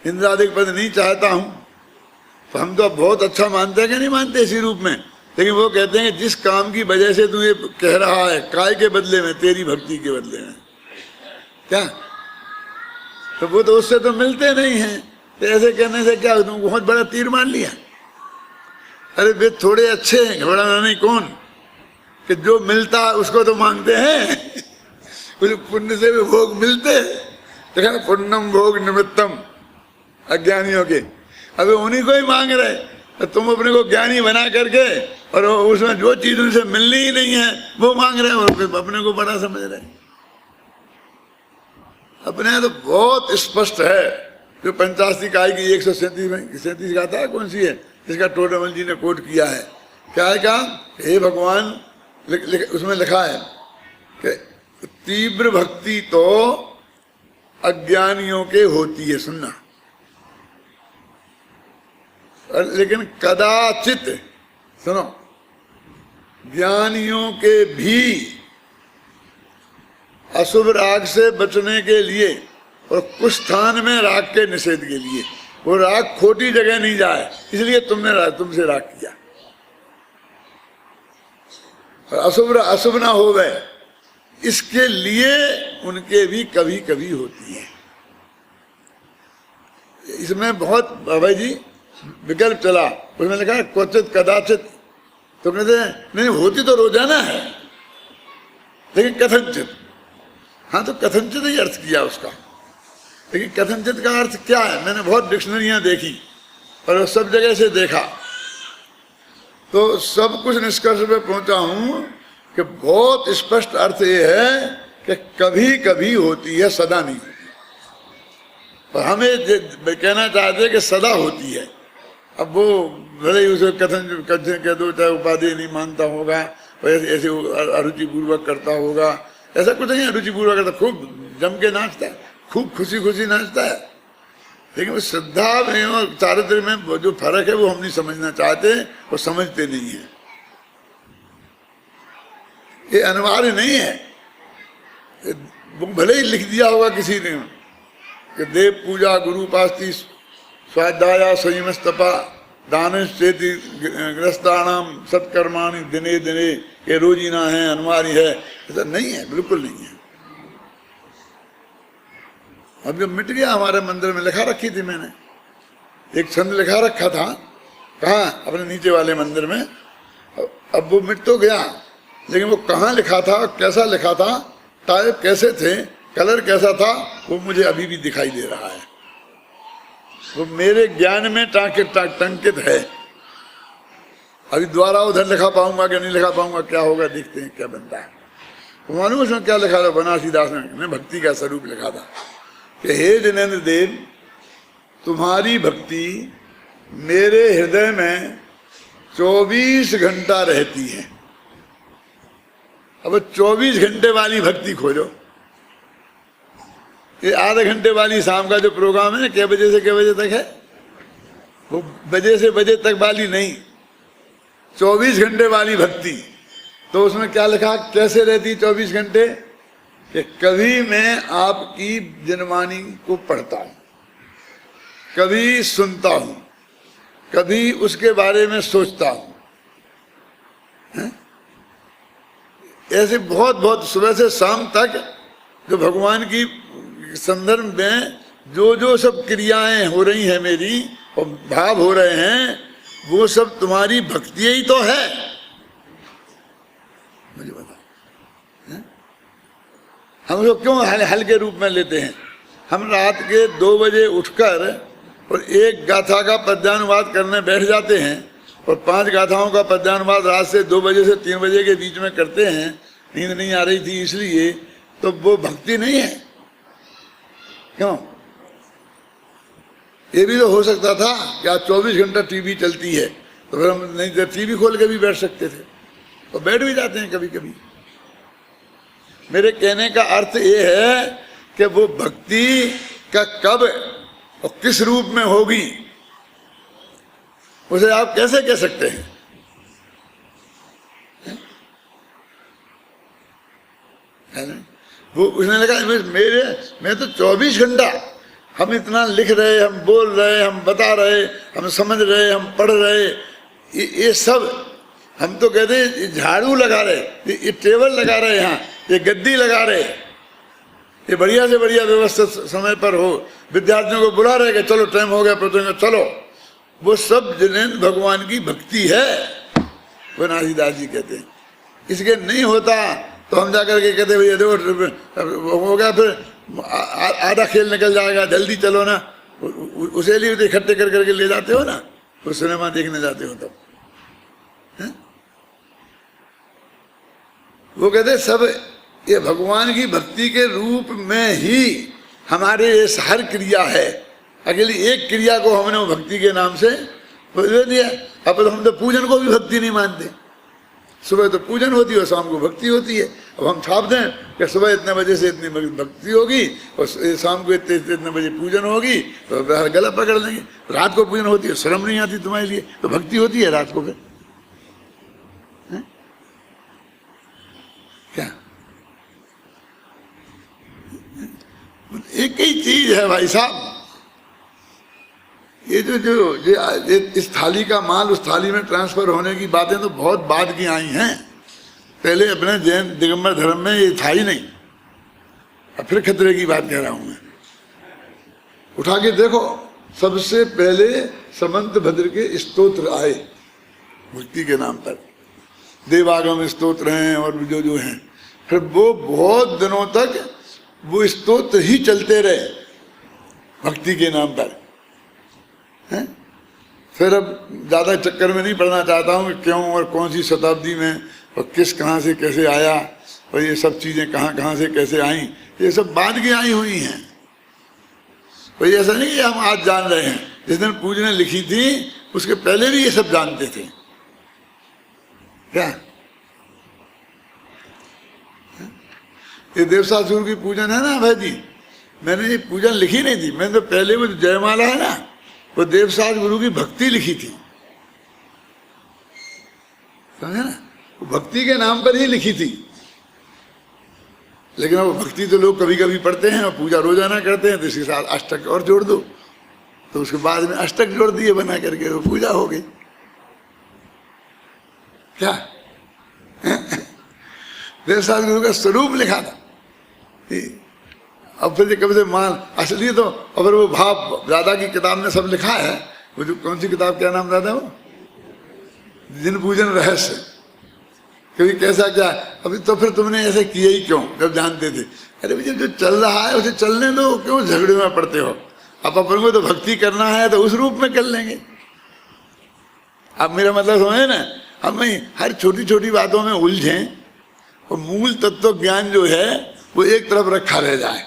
इंद्रादिक पद नहीं चाहता हूँ। तो हम तो अब बहुत अच्छा मानते हैं कि नहीं मानते इसी रूप में, लेकिन वो कहते हैं जिस काम की वजह से तू ये कह रहा है, काय के बदले में, तेरी भक्ति के बदले में क्या, तो वो तो उससे तो मिलते नहीं हैं। तो ऐसे कहने से क्या, तुम बहुत बड़ा तीर मार लिया। अरे वे थोड़े अच्छे हैं, घबराना नहीं। कौन कि जो मिलता है उसको तो मांगते हैं, कुछ पुण्य से भी भोग मिलते हैं। देखा, पुण्यम भोग निमित्तम अज्ञानियों के, अभी उन्हीं को ही मांग रहे। तो तुम अपने को ज्ञानी बना करके और उसमें जो चीज उनसे मिलनी ही नहीं है वो मांग रहे और अपने को बड़ा समझ रहे। अपने तो बहुत स्पष्ट है, जो पंचाशी काय की 137 गाथा है, कौन सी है जिसका टोडरमल जी ने कोट किया है। क्या है, कहा, हे भगवान, उसमें लिखा है कि तीव्र भक्ति तो अज्ञानियों के होती है, सुनना, लेकिन कदाचित, सुनो, ज्ञानियों के भी अशुभ राग से बचने के लिए और कुछ स्थान में राग के निषेध के लिए, वो राग खोटी जगह नहीं जाए, इसलिए तुमसे राग किया। और अशुभ ना हो गए, इसके लिए उनके भी कभी कभी होती है। इसमें बहुत भाई जी विकल्प चला, उसमें लिखा है क्वचित कदाचित, तो कहते हैं नहीं होती तो रोजाना है, लेकिन कथनचित। हाँ, तो कथनचित ही अर्थ किया उसका, लेकिन कथनचित का अर्थ क्या है, मैंने बहुत डिक्शनरियां देखी और सब जगह से देखा, तो सब कुछ निष्कर्ष पे पहुंचा हूं कि बहुत स्पष्ट अर्थ ये है कि कभी कभी होती है, सदा नहीं होती। और हमें कहना चाहते हैं कि सदा होती है। अब वो भले ही उसे कथन कह दो, चाहे उपाधि नहीं मानता होगा, ऐसे अरुचि पूर्वक करता होगा, ऐसा कुछ नहीं। अरुचि पूर्वक करता, खूब जम के नाचता है, खूब खुशी खुशी नाचता है, लेकिन वो श्रद्धा में और चारित्र में जो फर्क है वो हम नहीं समझना चाहते, वो समझते नहीं है। ये अनिवार्य नहीं है, भले ही लिख दिया होगा किसी ने कि देव पूजा गुरु उपास्ति स्वाध्याय संयमस्तपा दानश्चेति ग्रस्तानाम सत्कर्माणि दिने दिने, ये रोजीना है, अनिवार्य है, ऐसा नहीं है, बिल्कुल नहीं है। अब जब मिट गया, हमारे मंदिर में लिखा रखी थी मैंने, एक छंद लिखा रखा था, कहाँ, अपने नीचे वाले मंदिर में। अब वो मिट तो गया, लेकिन वो कहाँ लिखा था, कैसा लिखा था, टाइप कैसे थे, कलर कैसा था, वो मुझे अभी भी दिखाई दे रहा है। वो मेरे ज्ञान में टंकित है। अभी द्वारा उधर लिखा पाऊंगा कि नहीं लिखा पाऊंगा, क्या होगा, देखते हैं क्या बनता है। तो मालूम उसमें क्या लिखा था, बनारसी दास ने भक्ति का स्वरूप लिखा था कि हे जिनेन्द्र देव, तुम्हारी भक्ति मेरे हृदय में 24 घंटा रहती है। अब 24 घंटे वाली भक्ति खोजो। ये आधे घंटे वाली शाम का जो प्रोग्राम है, क्या बजे से क्या बजे तक है, वो बजे से बजे तक वाली नहीं, 24 घंटे वाली भक्ति। तो उसमें क्या लिखा, कैसे रहती 24 घंटे, कि कभी मैं आपकी जनवाणी को पढ़ता हूं, कभी सुनता हूं, कभी उसके बारे में सोचता हूं। ऐसे बहुत बहुत सुबह से शाम तक जो भगवान की संदर्भ में जो जो सब क्रियाएं हो रही हैं मेरी और भाव हो रहे हैं, वो सब तुम्हारी भक्ति ही तो है, मुझे बताओ। हम लोग क्यों हल्के रूप में लेते हैं? हम रात के 2 बजे उठकर और एक गाथा का पद्यानुवाद करने बैठ जाते हैं और 5 गाथाओं का पद्यानुवाद रात से 2 बजे से 3 बजे के बीच में करते हैं, नींद नहीं आ रही थी इसलिए, तो वो भक्ति नहीं है। क्यों? ये भी तो हो सकता था कि आज 24 घंटा टीवी चलती है, तो फिर हम नहीं तो टीवी खोल के भी बैठ सकते थे, और बैठ भी जाते हैं कभी कभी। मेरे कहने का अर्थ ये है कि वो भक्ति का कब और किस रूप में होगी उसे आप कैसे कह सकते हैं? है ना? वो उसने लगा मैं तो 24 घंटा हम इतना लिख रहे, हम बोल रहे, हम बता रहे, हम समझ रहे, हम पढ़ रहे, ये सब हम तो कहते हैं झाड़ू लगा रहे, ये टेबल लगा रहे, यहाँ ये गद्दी लगा रहे, ये बढ़िया से बढ़िया व्यवस्थित समय पर हो, विद्यार्थियों को बुला रहे कि चलो टाइम हो गया प्रोजेक्ट चलो, वो सब जिन्हें भगवान की भक्ति है, वो नासीदास जी कहते हैं। इसके नहीं होता तो हम जाकर के कहते भैया देखो हो गया, फिर आधा खेल निकल जाएगा, जल्दी चलो ना, उसे लिए इकट्ठे कर करके ले जाते हो ना, वो सिनेमा देखने जाते हो तब। वो कहते सब ये भगवान की भक्ति के रूप में ही हमारे ये हर क्रिया है। अकेली एक क्रिया को हमने वो भक्ति के नाम से दे दिया। अब तो हम तो पूजन को भी भक्ति नहीं मानते। सुबह तो पूजन होती है और शाम को भक्ति होती है। अब हम छाप दें कि सुबह इतने बजे से इतनी भक्ति होगी और शाम को इतने बजे पूजन होगी, तो गला पकड़ लेंगे। रात को पूजन होती है, शर्म नहीं आती तुम्हारे लिए, तो भक्ति होती है रात को फिर क्या? एक ही चीज है भाई साहब। ये जो इस थाली का माल उस थाली में ट्रांसफर होने की बातें तो बहुत बाद की आई हैं। पहले अपने जैन दिगंबर धर्म में ये था ही नहीं। अब फिर खतरे की बात कह रहा हूं मैं। उठा के देखो, सबसे पहले समंत भद्र के स्तोत्र आए भक्ति के नाम पर, देवागम स्तोत्र हैं और जो हैं। फिर वो बहुत दिनों तक वो स्तोत्र ही चलते रहे भक्ति के नाम पर। हैं? फिर अब ज़्यादा चक्कर में नहीं पड़ना चाहता हूँ कि क्यों और कौन सी शताब्दी में और किस कहाँ से कैसे आया और ये सब चीज़ें कहाँ से कैसे आई, ये सब बाद की आई हुई हैं। कोई ऐसा नहीं कि हम आज जान रहे हैं। जिस दिन पूजने लिखी थी उसके पहले भी ये सब जानते थे क्या? ये देवसास गुरु की पूजन है ना भाई जी, मैंने ये पूजन लिखी नहीं थी। मैंने तो पहले वो जयमाला है ना, वो देवसास गुरु की भक्ति लिखी थी, समझे ना? वो भक्ति के नाम पर ही लिखी थी। लेकिन वो भक्ति तो लोग कभी कभी पढ़ते हैं और पूजा रोजाना करते हैं, तो इसके साथ अष्टक और जोड़ दो, तो उसके बाद में अष्टक जोड़ दिए बना करके वो पूजा हो गई क्या? देवसास गुरु का स्वरूप लिखा था। अब फिर कभी से मान असली तो अगर वो भाव दादा की किताब में सब लिखा है। वो जो कौन सी किताब, क्या नाम दादा, वो जिन पूजन रहस्य, कभी कैसा क्या। अभी तो फिर तुमने ऐसे किया ही क्यों जब जानते थे? अरे भैया जो चल रहा है उसे चलने दो, क्यों झगड़े में पड़ते हो? अब अपन को तो भक्ति करना है तो उस रूप में कर लेंगे। अब मेरा मतलब समझे ना, हम हर छोटी छोटी बातों में उलझें और मूल तत्व ज्ञान जो है वो एक तरफ रखा रह जाए,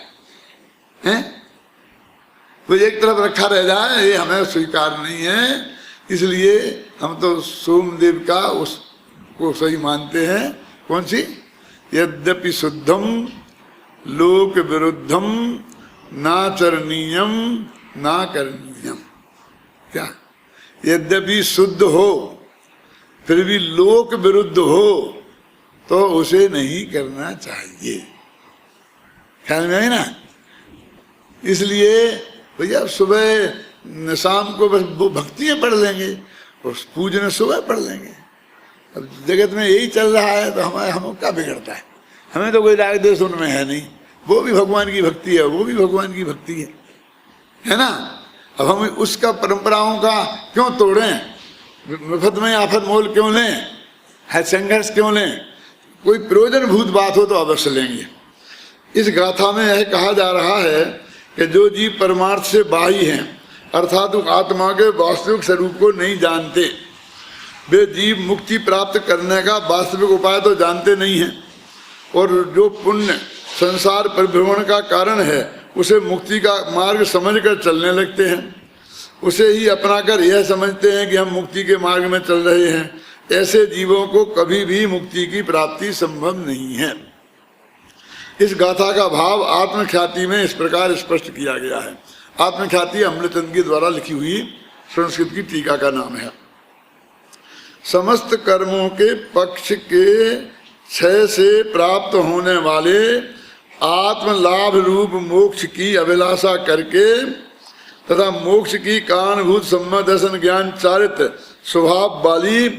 हैं? वो एक तरफ रखा रह जाए, ये हमें स्वीकार नहीं है। इसलिए हम तो सोमदेव का उसको सही मानते हैं। कौन सी? यद्यपि शुद्धम लोक विरुद्धम नाचरणीयम ना करणीयम। क्या? यद्यपि शुद्ध हो फिर भी लोक विरुद्ध हो तो उसे नहीं करना चाहिए। ख्याल में है ना? इसलिए भैया सुबह शाम को बस वो भक्तियाँ पढ़ लेंगे और पूजन सुबह पढ़ लेंगे। अब जगत में यही चल रहा है तो हमें क्या बिगड़ता है? हमें तो कोई राग देश उनमें है नहीं। वो भी भगवान की भक्ति है, वो भी भगवान की भक्ति है ना? अब हम उसका परंपराओं का क्यों तोड़ें? मुफ्त में आफत मोल क्यों लें, है संघर्ष क्यों लें, कोई प्रयोजनभूत बात हो तो अवश्य लेंगे। इस गाथा में यह कहा जा रहा है कि जो जीव परमार्थ से बाही हैं, अर्थात आत्मा के वास्तविक स्वरूप को नहीं जानते, वे जीव मुक्ति प्राप्त करने का वास्तविक उपाय तो जानते नहीं हैं, और जो पुण्य संसार परिभ्रमण का कारण है उसे मुक्ति का मार्ग समझकर चलने लगते हैं, उसे ही अपनाकर यह समझते हैं कि हम मुक्ति के मार्ग में चल रहे हैं। ऐसे जीवों को कभी भी मुक्ति की प्राप्ति संभव नहीं है। इस गाथा का भाव आत्मख्याति में इस प्रकार स्पष्ट किया गया है। आत्मख्याति अमृतचंद के द्वारा लिखी हुई संस्कृत की टीका का नाम है। समस्त कर्मों के पक्ष के क्षय से प्राप्त होने वाले आत्मलाभ रूप मोक्ष की अभिलाषा करके तथा मोक्ष की कारणभूत सम्यक दर्शन ज्ञान चारित्र स्वभाव वाली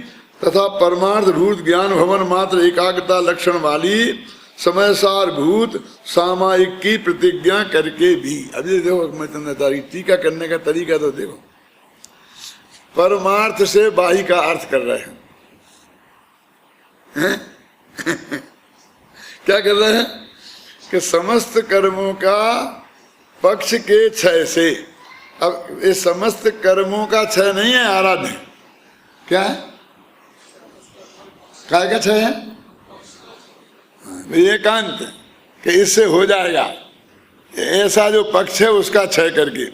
तथा परमार्थ भूत ज्ञान भवन मात्र एकाग्रता लक्षण वाली समय सार भूत सामायिक की प्रतिज्ञा करके भी, अभी देखो मैं तुम्हें टीका करने का तरीका तो देखो, परमार्थ से बाही का अर्थ कर रहे हैं, हैं? क्या कर रहे हैं कि समस्त कर्मों का पक्ष के क्षय से, अब ये समस्त कर्मों का क्षय नहीं है, आराध्य क्या है, काय का क्षय है, एकांत कि इससे हो जाएगा, ऐसा जो पक्ष है उसका क्षय करके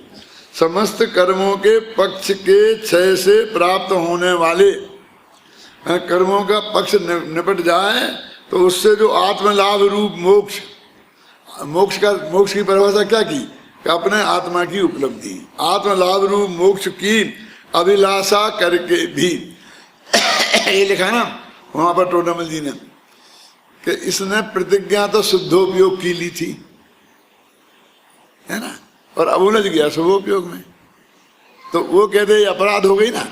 समस्त कर्मों के पक्ष के क्षय से प्राप्त होने वाले कर्मों का पक्ष निपट जाए तो उससे जो आत्मलाभ रूप मोक्ष, मोक्ष की परिभाषा क्या की कि अपने आत्मा की उपलब्धि, आत्मलाभ रूप मोक्ष की अभिलाषा करके भी ये लिखा ना वहां पर टोडामल जी ने कि इसने प्रतिज्ञा तो शुद्धोपयोग की ली थी, है ना, और अब उलझ गया शुभोपयोग में, तो वो कहते अपराध हो गई ना,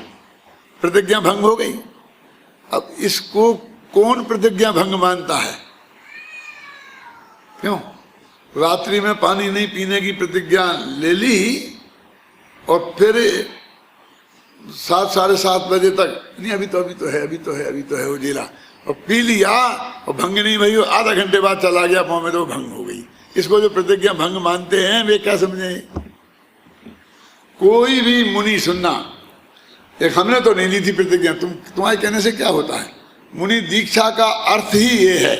प्रतिज्ञा भंग हो गई। अब इसको कौन प्रतिज्ञा भंग मानता है, क्यों, रात्रि में पानी नहीं पीने की प्रतिज्ञा ले ली और फिर 7 साढ़े 7 बजे तक नहीं अभी तो है वो जिला, और पी लिया और भंग नहीं भई, आधा घंटे बाद चला गया पाँव में तो भंग हो गई। इसको जो प्रतिज्ञा भंग मानते हैं वे क्या समझे, कोई भी मुनि सुनना, एक हमने तो नहीं ली थी प्रतिज्ञा, तुम्हारे कहने से क्या होता है, मुनि दीक्षा का अर्थ ही ये है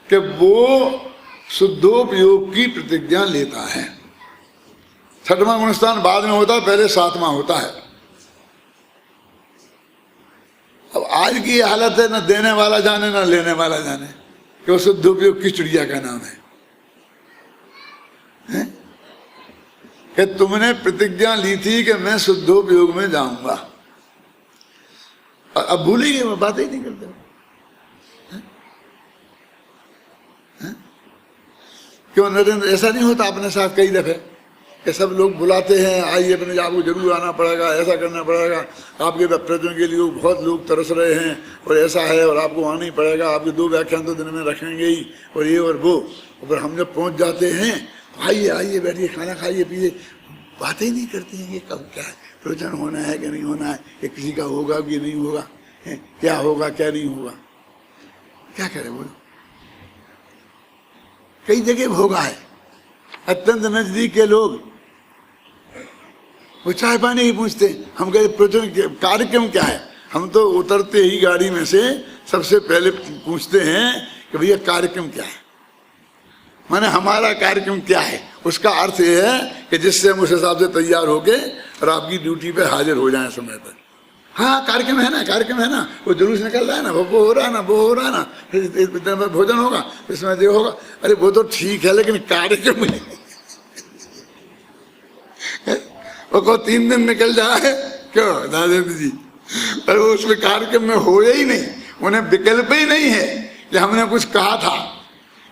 कि वो शुद्धोपयोग की प्रतिज्ञा लेता है। 6वां गुणस्थान बाद में होता है, पहले 7वां होता है। अब आज की हालत है, न देने वाला जाने न लेने वाला जाने कि वो शुद्धोपयोग की चिड़िया का नाम है, कि तुमने प्रतिज्ञा ली थी कि मैं शुद्धोपयोग में जाऊंगा, अब भूल ही गए, मैं बात ही नहीं करते। क्यों नरेंद्र, ऐसा नहीं होता अपने साथ कई दफे कि सब लोग बुलाते हैं, आइए अपने आपको जरूर आना पड़ेगा, ऐसा करना पड़ेगा, आपके प्रवचन के लिए बहुत लोग तरस रहे हैं और ऐसा है और आपको आना ही पड़ेगा, आपके 2 व्याख्यान तो दिन में रखेंगे ही और ये और वो, और हम जब पहुंच जाते हैं तो आइए बैठिए, खाना खाइए पिए, बातें ही नहीं करती हैं कि कब क्या है, प्रवचन होना है कि नहीं होना है, कि किसी का होगा कि नहीं होगा, क्या होगा क्या नहीं होगा, क्या करें बोलो। कई जगह भोगा है, अत्यंत नजदीक के लोग वो चाय पानी ही पूछते, हम कहते प्रवचन कार्यक्रम क्या है, हम तो उतरते ही गाड़ी में से सबसे पहले पूछते हैं कि भैया कार्यक्रम क्या है, माने हमारा कार्यक्रम क्या है। उसका अर्थ ये है कि जिससे हम उस हिसाब से तैयार होके और आपकी ड्यूटी पे हाजिर हो जाएं समय पर। हाँ कार्यक्रम है ना, वो जुलूस निकल रहा है ना, वो हो रहा है ना, फिर भोजन होगा, इसमें जो होगा, अरे वो तो ठीक है लेकिन कार्यक्रम नहीं। वो को 3 दिन निकल जाए क्यों दादेंद्र जी, पर वो उसमें कार्यक्रम में हो ही नहीं, उन्हें विकल्प ही नहीं है कि हमने कुछ कहा था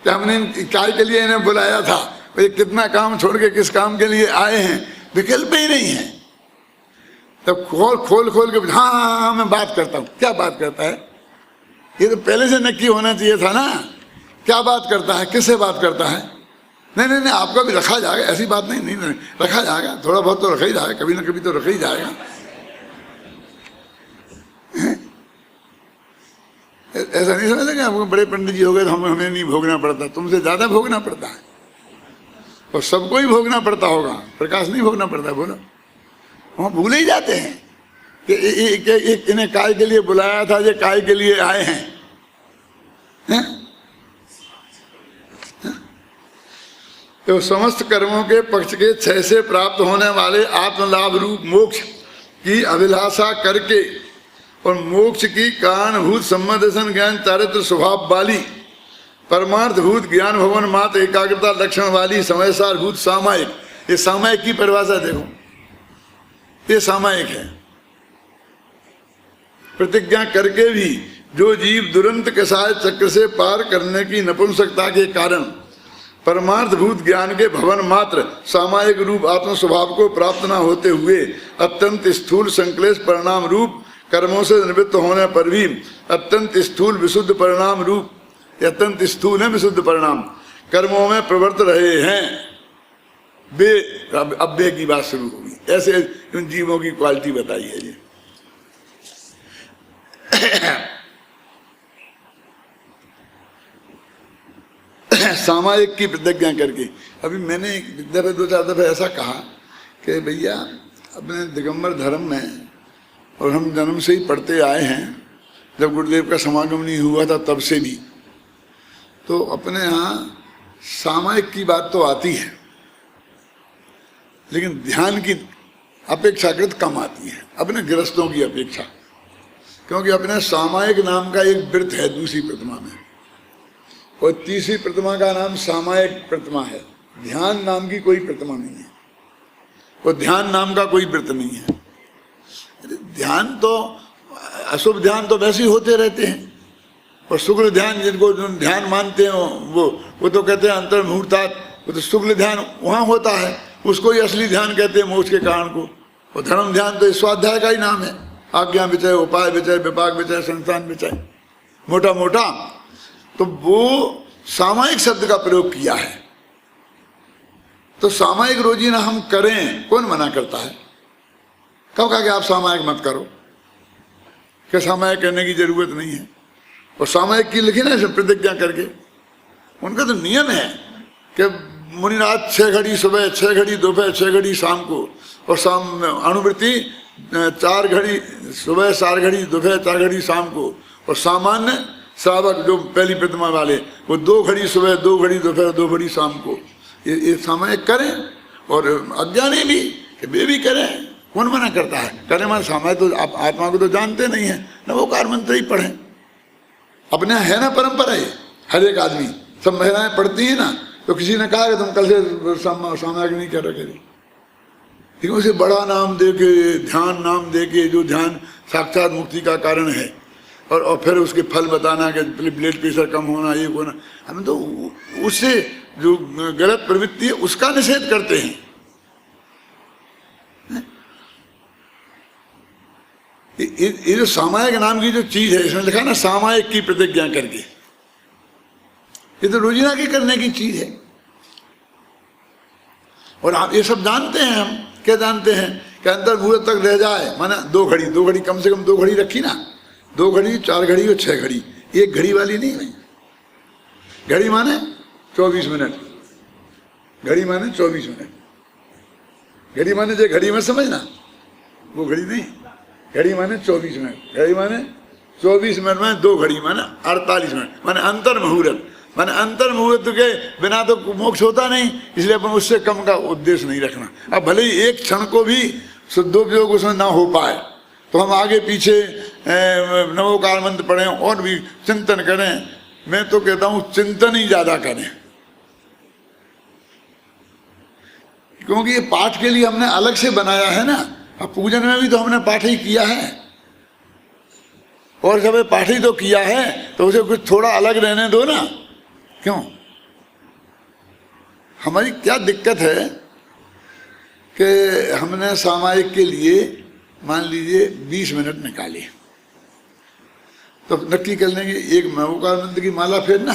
कि हमने कार्य के लिए इन्हें बुलाया था, ये कितना काम छोड़ के किस काम के लिए आए हैं, विकल्प ही नहीं है। तब खोल के हाँ मैं बात करता हूँ, क्या बात करता है, ये तो पहले से नक्की होना चाहिए था ना, क्या बात करता है, किससे बात करता है, नहीं आपका भी रखा जाएगा, ऐसी बात नहीं रखा जाएगा, थोड़ा बहुत तो रखा ही जाएगा, कभी ना कभी तो रखा ही जाएगा। ऐसा नहीं समझते कि हम बड़े पंडित जी हो गए तो हमें नहीं भोगना पड़ता, तुमसे ज्यादा भोगना पड़ता है, और सबको ही भोगना पड़ता होगा, प्रकाश नहीं भोगना पड़ता। बोलो, वहाँ भूल ही जाते हैं कि इन्हें काय के लिए बुलाया था, ये काय के लिए आए हैं, हैं? तो समस्त कर्मों के पक्ष के क्षय से प्राप्त होने वाले आत्मलाभ रूप मोक्ष की अभिलाषा करके और मोक्ष की कारणभूत सम्मदर्शन ज्ञान चारित्र स्वभाव वाली परमार्थभूत ज्ञान भवन मात्र एकाग्रता लक्षण वाली समय सारभूत सामायिक, ये सामायिक की परिभाषा देखो, ये सामायिक है। प्रतिज्ञा करके भी जो जीव दुरंत कसाय चक्र से पार करने की नपुंसकता के कारण परमार्थभूत ज्ञान के भवन मात्र सामायिक रूप आत्म स्वभाव को प्राप्त न होते हुए अत्यंत स्थूल संक्लेश परिणाम रूप कर्मों से निवृत्त होने पर भी अत्यंत स्थूल विशुद्ध परिणाम रूप, अत्यंत स्थूल है विशुद्ध परिणाम, कर्मों में प्रवृत्त रहे हैं। बे अब बे की बात शुरू होगी, ऐसे उन जीवों की क्वालिटी बताई है जी। सामायिक की प्रतिज्ञा करके, अभी मैंने एक दफे दो चार दफे ऐसा कहा कि भैया अपने दिगंबर धर्म में, और हम जन्म से ही पढ़ते आए हैं, जब गुरुदेव का समागम नहीं हुआ था तब से भी, तो अपने यहाँ सामायिक की बात तो आती है, लेकिन ध्यान की अपेक्षाकृत कम आती है, अपने गृहस्थों की अपेक्षा, क्योंकि अपने सामायिक नाम का एक वृत्त है दूसरी प्रतिमा में, और तीसरी प्रतिमा का नाम सामायिक प्रतिमा है। ध्यान नाम की कोई प्रतिमा नहीं है, और ध्यान नाम का कोई व्रत नहीं है। ध्यान तो, अशुभ ध्यान तो वैसे ही होते रहते हैं, और शुक्ल ध्यान जिनको ध्यान मानते हो वो तो कहते हैं अंतर्मुहूर्तात्, वो तो शुक्ल ध्यान वहाँ होता है, उसको ही असली ध्यान कहते हैं मोक्ष के कारण को। और धर्म ध्यान तो स्वाध्याय का ही नाम है, आज्ञा विचय, उपाय विचय, विपाक विचय, संस्थान विचय, मोटा मोटा। तो वो सामायिक शब्द का प्रयोग किया है। तो सामायिक रोजीना हम करें, कौन मना करता है? कब कहा कि आप सामायिक मत करो, कि सामायिक करने की जरूरत नहीं है। और सामायिक की लिखी ना प्रतिज्ञा करके, उनका तो नियम है कि मुनिनाथ 6 घड़ी सुबह, 6 घड़ी दोपहर, 6 घड़ी शाम को, और शाम अनुवृत्ति 4 घड़ी सुबह, 4 घड़ी दोपहर, 4 घड़ी शाम को। और सामान्य श्रावक जो पहली प्रतिमा वाले, वो 2 घड़ी सुबह, 2 घड़ी दोपहर, 2 घड़ी शाम को। ये सामायिक करें, और अज्ञानी भी कि वे भी करें, कौन मना करता है? करें मान सामायिक तो आप आत्मा को तो जानते नहीं है ना, वो कार मंत्र ही पढ़ें। अपने है ना परंपरा है, हर एक आदमी, सब महिलाएं पढ़ती हैं ना, तो किसी ने कहा कि तुम कल से सामायिक नहीं कर रहे, लेकिन उसे बड़ा नाम दे के, ध्यान नाम दे के, जो ध्यान साक्षात मुक्ति का कारण है, और फिर उसके फल बताना कि ब्लड प्रेशर कम होना, ये होना, हम तो उससे जो गलत प्रवृत्ति है उसका निषेध करते हैं। ये जो सामायिक नाम की जो चीज है, इसमें लिखा ना सामायिक की प्रतिज्ञा करके, ये तो रोजीना की करने की चीज है। और आप ये सब जानते हैं, हम क्या जानते हैं कि अंतर्मुहूर्त तक रह जाए, माना 2 घड़ी, 2 घड़ी कम से कम 2 घड़ी रखी ना, 2 घड़ी, 4 घड़ी और 6 घड़ी, एक घड़ी वाली नहीं है। घड़ी माने 24 मिनट, घड़ी माने 24 मिनट, घड़ी माने जो घड़ी में समझना, वो घड़ी नहीं, घड़ी माने 24 मिनट, घड़ी माने 24 मिनट में 2 घड़ी माने 48 मिनट, माने अंतर मुहूर्त, माने अंतर मुहूर्त के बिना तो मोक्ष होता नहीं, इसलिए अपन उससे कम का उद्देश्य नहीं रखना। अब भले ही एक क्षण को भी शुद्धोपयोग उसमें ना हो पाए, तो हम आगे पीछे नवोकार मंत्र पढ़ें और भी चिंतन करें। मैं तो कहता हूँ चिंतन ही ज्यादा करें, क्योंकि ये पाठ के लिए हमने अलग से बनाया है ना। अब पूजन में भी तो हमने पाठ ही किया है, और जब पाठ ही तो किया है तो उसे कुछ थोड़ा अलग रहने दो ना। क्यों? हमारी क्या दिक्कत है कि हमने सामायिक के लिए मान लीजिए 20 मिनट निकाले, तो नक्की करने की एक नवोकार मंत्र की माला फेरना,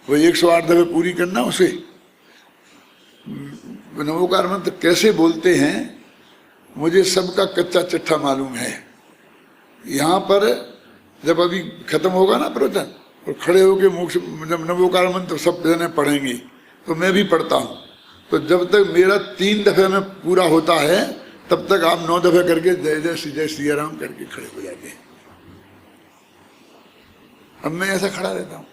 वो 108 दफे पूरी करना। उसे नवोकार मंत्र कैसे बोलते हैं मुझे सबका कच्चा चिट्ठा मालूम है। यहाँ पर जब अभी खत्म होगा ना प्रवचन और खड़े होके मोक्ष जब नवोकार मंत्र सब जने पढ़ेंगे तो मैं भी पढ़ता हूँ, तो जब तक मेरा 3 दफे में पूरा होता है तब तक आप 9 दफे करके जय श्री राम करके खड़े हो जाते हैं। अब मैं ऐसा खड़ा रहता हूँ,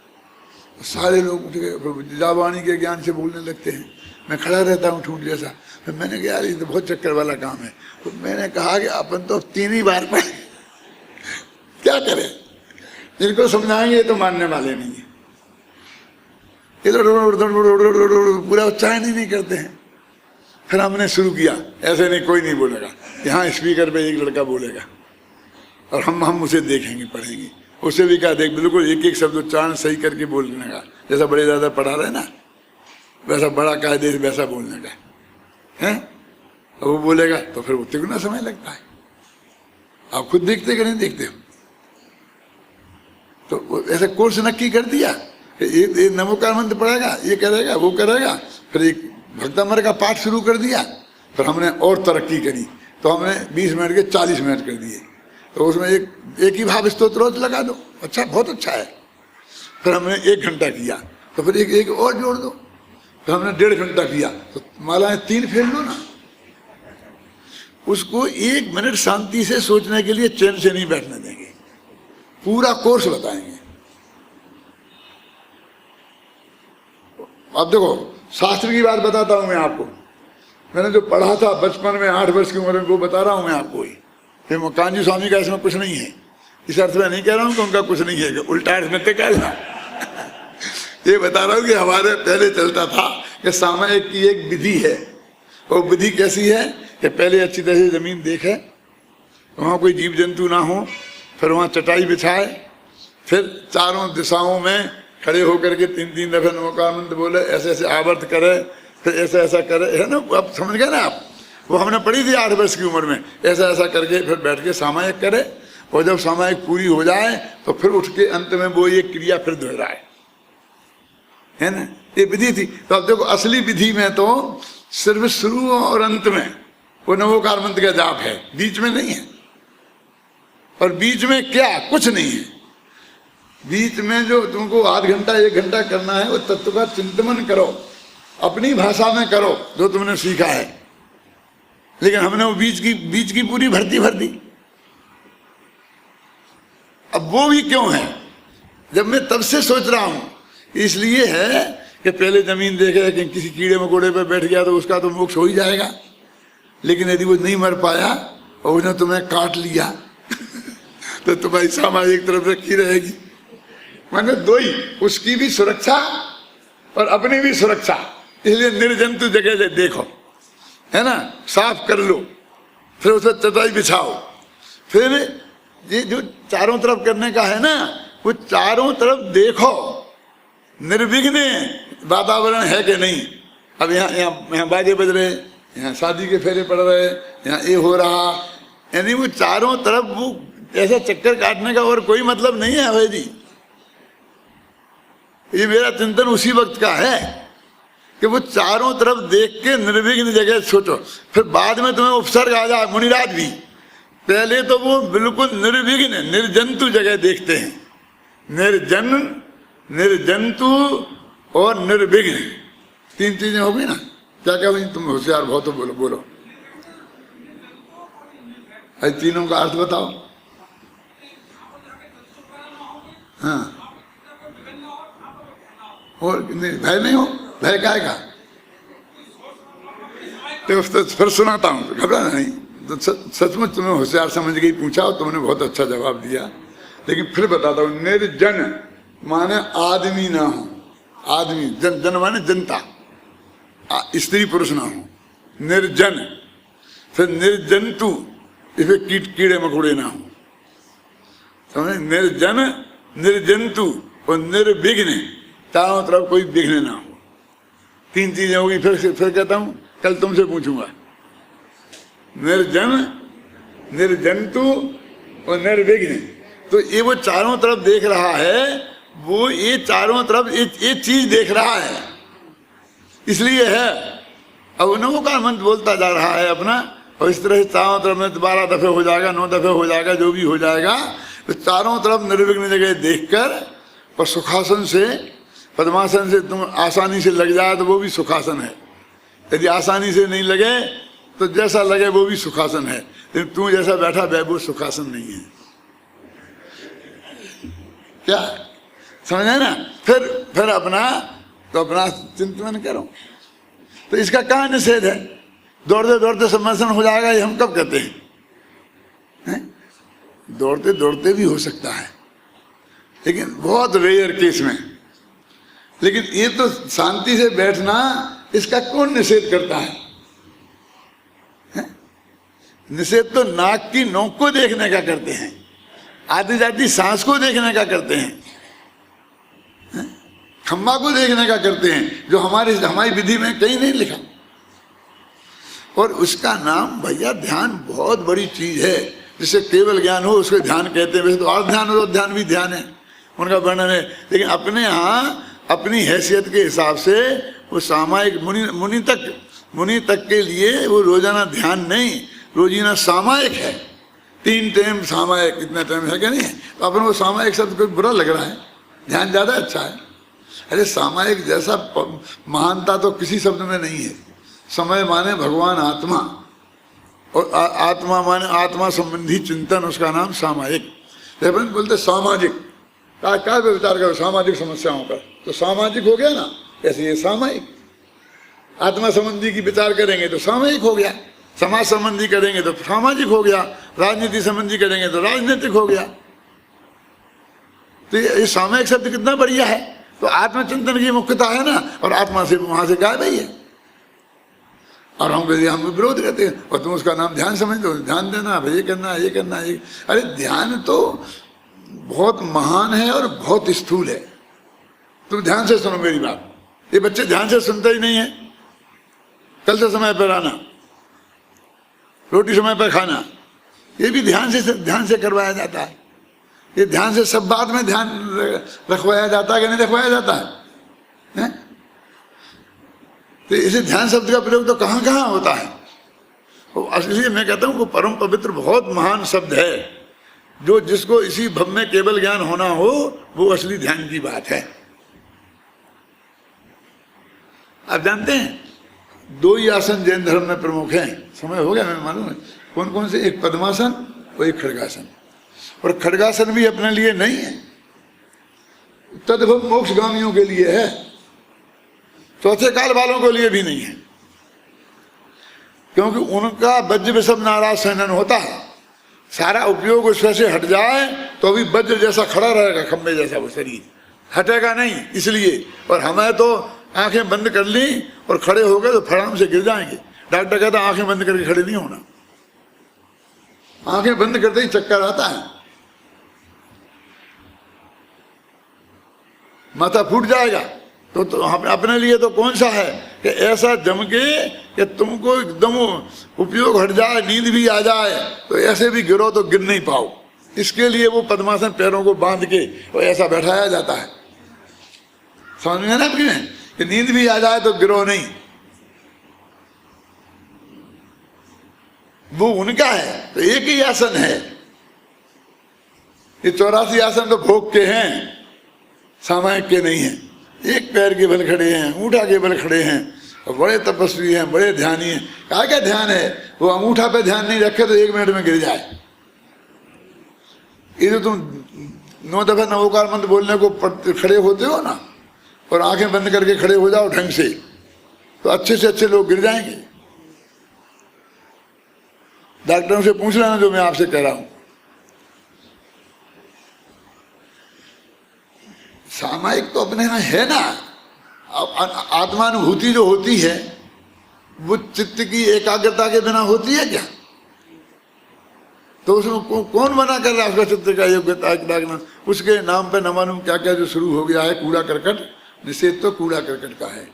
सारे लोग उठ के जावाणी के ज्ञान से बोलने लगते हैं, मैं खड़ा रहता हूँ ठूंठ जैसा। फिर मैंने कहा यार ये तो बहुत चक्कर वाला काम है, तो मैंने कहा कि अपन तो 3 ही बार पढ़े, क्या करें, जिनको समझाएंगे तो मानने वाले नहीं है, पूरा उच्चारण ही नहीं करते हैं। फिर हमने शुरू किया, ऐसे नहीं कोई नहीं बोलेगा, यहाँ स्पीकर पे एक लड़का बोलेगा और हम उसे देखेंगे पढ़ेंगे। उसे भी कहा देख बिल्कुल एक एक शब्द उच्चारण सही करके बोलने का, जैसा बड़े दादा पढ़ा रहे ना वैसा बड़ा कायदे से वैसा बोलने का है। और वो बोलेगा तो फिर वो तिगुना समय लगता है। आप खुद देखते कि नहीं देखते हो? तो ऐसा कोर्स नक्की कर दिया, ये नमोकार मंत्र पढ़ेगा, ये करेगा, वो करेगा। फिर एक भक्तामर का पाठ शुरू कर दिया, फिर हमने और तरक्की करी, तो हमने 20 मिनट के 40 मिनट कर दिए। तो उसमें एक ही भाव स्तोत्र रोज लगा दो, अच्छा बहुत अच्छा है। फिर हमने 1 घंटा किया, तो फिर एक और जोड़ दो। फिर हमने 1.5 घंटा किया, तो मालाएं 3 फेर लो ना। उसको 1 मिनट शांति से सोचने के लिए चैन से नहीं बैठने देंगे, पूरा कोर्स बताएंगे। अब देखो शास्त्र की बात बताता हूं मैं आपको, मैंने जो पढ़ा था बचपन में 8 वर्ष की उम्र में वो बता रहा हूं मैं आपको ही। फिर कांजी स्वामी का इसमें कुछ नहीं है, इस अर्थ में नहीं कह रहा हूं कि उनका कुछ नहीं है, उल्टा अर्थ में तो कह रहा ये बता रहा हूं कि हमारे पहले चलता था कि सामायिक की एक विधि है। वो विधि कैसी है कि पहले अच्छी तरह से जमीन देखे, वहाँ कोई जीव जंतु ना हो, फिर वहाँ चटाई बिछाए, फिर चारों दिशाओं में खड़े होकर के 3-3 दफे नमोकार मंत्र बोले, ऐसे ऐसे आवर्त करे, फिर ऐसा ऐसा करे, है ना। आप समझ गए ना आप, वो हमने पढ़ी थी 8 वर्ष की उम्र में। ऐसा ऐसा करके फिर बैठ के सामायिक करे, और जब सामायिक पूरी हो जाए तो फिर उठ के अंत में वो ये क्रिया फिर दोहराए, है ना। ये विधि थी। तो अब देखो असली विधि में तो सिर्फ शुरू और अंत में वो नमोकार मंत्र का जाप है, बीच में नहीं है। और बीच में क्या कुछ नहीं है। बीच में जो तुमको आध घंटा 1 घंटा करना है वो तत्व का चिंतन करो, अपनी भाषा में करो जो तुमने सीखा है। लेकिन हमने वो बीच की पूरी भर्ती भर दी। अब वो भी क्यों है, जब मैं तब से सोच रहा हूं, इसलिए है कि पहले जमीन देखे कि किसी कीड़े मकोड़े पे बैठ गया तो उसका तो मोक्ष हो ही जाएगा। लेकिन यदि वो नहीं मर पाया और उसने तुम्हें काट लिया तो तुम्हारी सामाजिक एक तरफ रखी रहेगी। माने 2 ही, उसकी भी सुरक्षा और अपनी भी सुरक्षा। इसलिए निर्जंतु जगह से देखो, है ना, साफ कर लो, फिर उसे चटाई बिछाओ। फिर ये जो चारों तरफ करने का है ना, वो चारों तरफ देखो निर्विघ्न वातावरण है कि नहीं। अब यहाँ बाजे बज रहे, यहाँ शादी के फेरे पड़ रहे, यहाँ ये हो रहा, यानी वो चारों तरफ वो ऐसा चक्कर काटने का और कोई मतलब नहीं है भाई जी। ये मेरा चिंतन उसी वक्त का है कि वो चारों तरफ देख के निर्विघ्न जगह सोचो। फिर बाद में तुम्हें उपसर्ग आ जाए, मुनिराज भी, पहले तो वो बिल्कुल निर्विघ्न निर्जंतु जगह देखते हैं। निर्जन, निर्जंतु और निर्विघ्न 3 चीजें हो गई ना। क्या क्या भाई, तुम होशियार बहुत हो, बोलो बोलो, आज तीनों का अर्थ बताओ। हाँ, और भय नहीं हो, भय काय का, तो फिर सुनाता हूँ, घबराना नहीं। तो सचमुच तुम्हें होशियार समझ गई, पूछा और तुमने बहुत अच्छा जवाब दिया। लेकिन फिर बताता हूँ, निर्जन माने आदमी ना हो, आदमी, जन माने जनता, स्त्री पुरुष ना हो, निर्जन। फिर निर्जंतु, इसमें कीड़े मकोड़े ना हो, समझे। निर्जन, निर्जंतु और निर्विघ्न, चारों तरफ कोई विघ्न ना हो। 3 चीजें होगी। फिर कहता हूं, कल तुमसे पूछूंगा। निर्जन, निर्जंतु और निर्विघ्न, तो ये वो चारों तरफ देख रहा है, वो ये चारों तरफ ये चीज देख रहा है, इसलिए है। अब नमोकार मंत्र बोलता जा रहा है अपना, और इस तरह से चारों तरफ में 12 दफे हो जाएगा, 9 दफे हो जाएगा, जो भी हो जाएगा। तो चारों तरफ निर्विघ्न जगह देखकर, और सुखासन से, पद्मासन से तुम आसानी से लग जाए तो वो भी सुखासन है। यदि आसानी से नहीं लगे तो जैसा लगे वो भी सुखासन है, लेकिन तू जैसा बैठा बै वो सुखासन नहीं है। क्या समझे ना? फिर अपना चिंतन करो। तो इसका कहाँ निषेध है? दौड़ते दौड़ते सम्मर्शन हो जाएगा, ये हम कब कहते हैं? दौड़ते दौड़ते भी हो सकता है, लेकिन बहुत रेयर केस में। लेकिन ये तो शांति से बैठना, इसका कौन निषेध करता है? निषेध तो नाक की नोक को देखने का करते हैं, आती जाती सांस को देखने का करते हैं, खम्बा को देखने का करते हैं, जो हमारी विधि में कहीं नहीं लिखा। और उसका नाम भैया ध्यान बहुत बड़ी चीज है, जिससे केवल ज्ञान हो उसको ध्यान कहते हैं। वैसे तो और ध्यान हो तो ध्यान भी ध्यान है, उनका वर्णन है, लेकिन अपने यहाँ अपनी हैसियत के हिसाब से वो सामायिक मुनि तक के लिए वो रोजाना ध्यान नहीं, रोजीना सामायिक है। 3 टाइम सामायिक, इतना टाइम है क्या नहीं है? तो अपन वो सामायिक शब्द कोई बुरा लग रहा है, ध्यान ज्यादा अच्छा है। अरे सामायिक जैसा महानता तो किसी शब्द में नहीं है। समय माने भगवान आत्मा, और आत्मा माने आत्मा संबंधी चिंतन, उसका नाम सामायिक। लेकिन बोलते सामाजिक, क्या विचार करो सामाजिक समस्याओं पर, तो सामाजिक हो गया ना, ऐसे ये सामायिक। आत्मा संबंधी की विचार करेंगे तो सामायिक हो गया, समाज संबंधी करेंगे तो सामाजिक हो गया, राजनीति संबंधी करेंगे तो राजनीतिक हो गया। तो ये सामायिक शब्द कितना बढ़िया है। तो आत्मचिंतन की मुख्यता है ना, और आत्मा से वहां से गायब ही है। और हम विरोध करते हैं, और तुम उसका नाम ध्यान समझ दो, ध्यान देना, ये करना, ये करना, ये। अरे ध्यान तो बहुत महान है और बहुत स्थूल है। तुम ध्यान से सुनो मेरी बात, ये बच्चे ध्यान से सुनते ही नहीं है। कल से समय पर आना, रोटी समय पर खाना, ये भी ध्यान से करवाया जाता है। ये ध्यान से सब बात में ध्यान रखवाया जाता है कि नहीं रखवाया जाता है? तो इसे ध्यान शब्द का प्रयोग तो कहाँ कहाँ होता है। इसलिए मैं कहता हूँ वो परम पवित्र बहुत महान शब्द है, जो जिसको इसी भव में केवल ज्ञान होना हो, वो असली ध्यान की बात है। आप जानते हैं 2 ही आसन जैन धर्म में प्रमुख हैं। समय हो गया, मैं मालूम है कौन कौन से। एक पद्मासन और एक खड्गासन। और खड्गासन भी अपने लिए नहीं है, तद्भव मोक्षगामियों के लिए है, चौथे काल वालों के लिए भी नहीं है। क्योंकि उनका वज्र विषम नाराज सहनन होता है, सारा उपयोग उसमें से हट जाए तो अभी वज्र जैसा खड़ा रहेगा, खंबे जैसा वो शरीर हटेगा नहीं, इसलिए। और हमें तो आंखें बंद कर ली और खड़े हो गए तो फड़ाम से गिर जाएंगे। डॉक्टर कहता आंखें बंद करके खड़े नहीं होना, आंखें बंद करते ही चक्कर आता है, माथा फूट जाएगा। तो अपने लिए तो कौन सा है कि ऐसा जम के कि तुमको एकदम उपयोग हट जाए, नींद भी आ जाए, तो ऐसे भी गिरो तो गिर नहीं पाओ। इसके लिए वो पद्मासन पैरों को बांध के वो ऐसा बैठाया जाता है। समझ में ना आपकी में कि नींद भी आ जाए तो गिरो नहीं, वो उनका है। तो एक ही आसन है, ये 84 आसन तो भोग के हैं, सामायिक के नहीं है। एक पैर के बल खड़े हैं, अंगूठा के बल खड़े हैं, और बड़े तपस्वी हैं, बड़े ध्यानी हैं। क्या ध्यान है? वो अंगूठा पे ध्यान नहीं रखे तो 1 मिनट में गिर जाए। ये तो तुम 9 दफा नवोकार मंत्र बोलने को खड़े होते हो ना, और आंखें बंद करके खड़े हो जाओ ढंग से, तो अच्छे से अच्छे लोग गिर जाएंगे। डॉक्टरों से पूछ लेना जो मैं आपसे कह रहा हूं। सामायिक तो अपने यहाँ है ना। आत्मानुभूति जो होती है वो चित्त की एकाग्रता के बिना होती है क्या? तो उसमें कौन मना कर रहा है उसका चित्त का योग्यता? उसके नाम पे न मालूम क्या क्या जो शुरू हो गया है, कूड़ा करकट। निषेध तो कूड़ा करकट का है।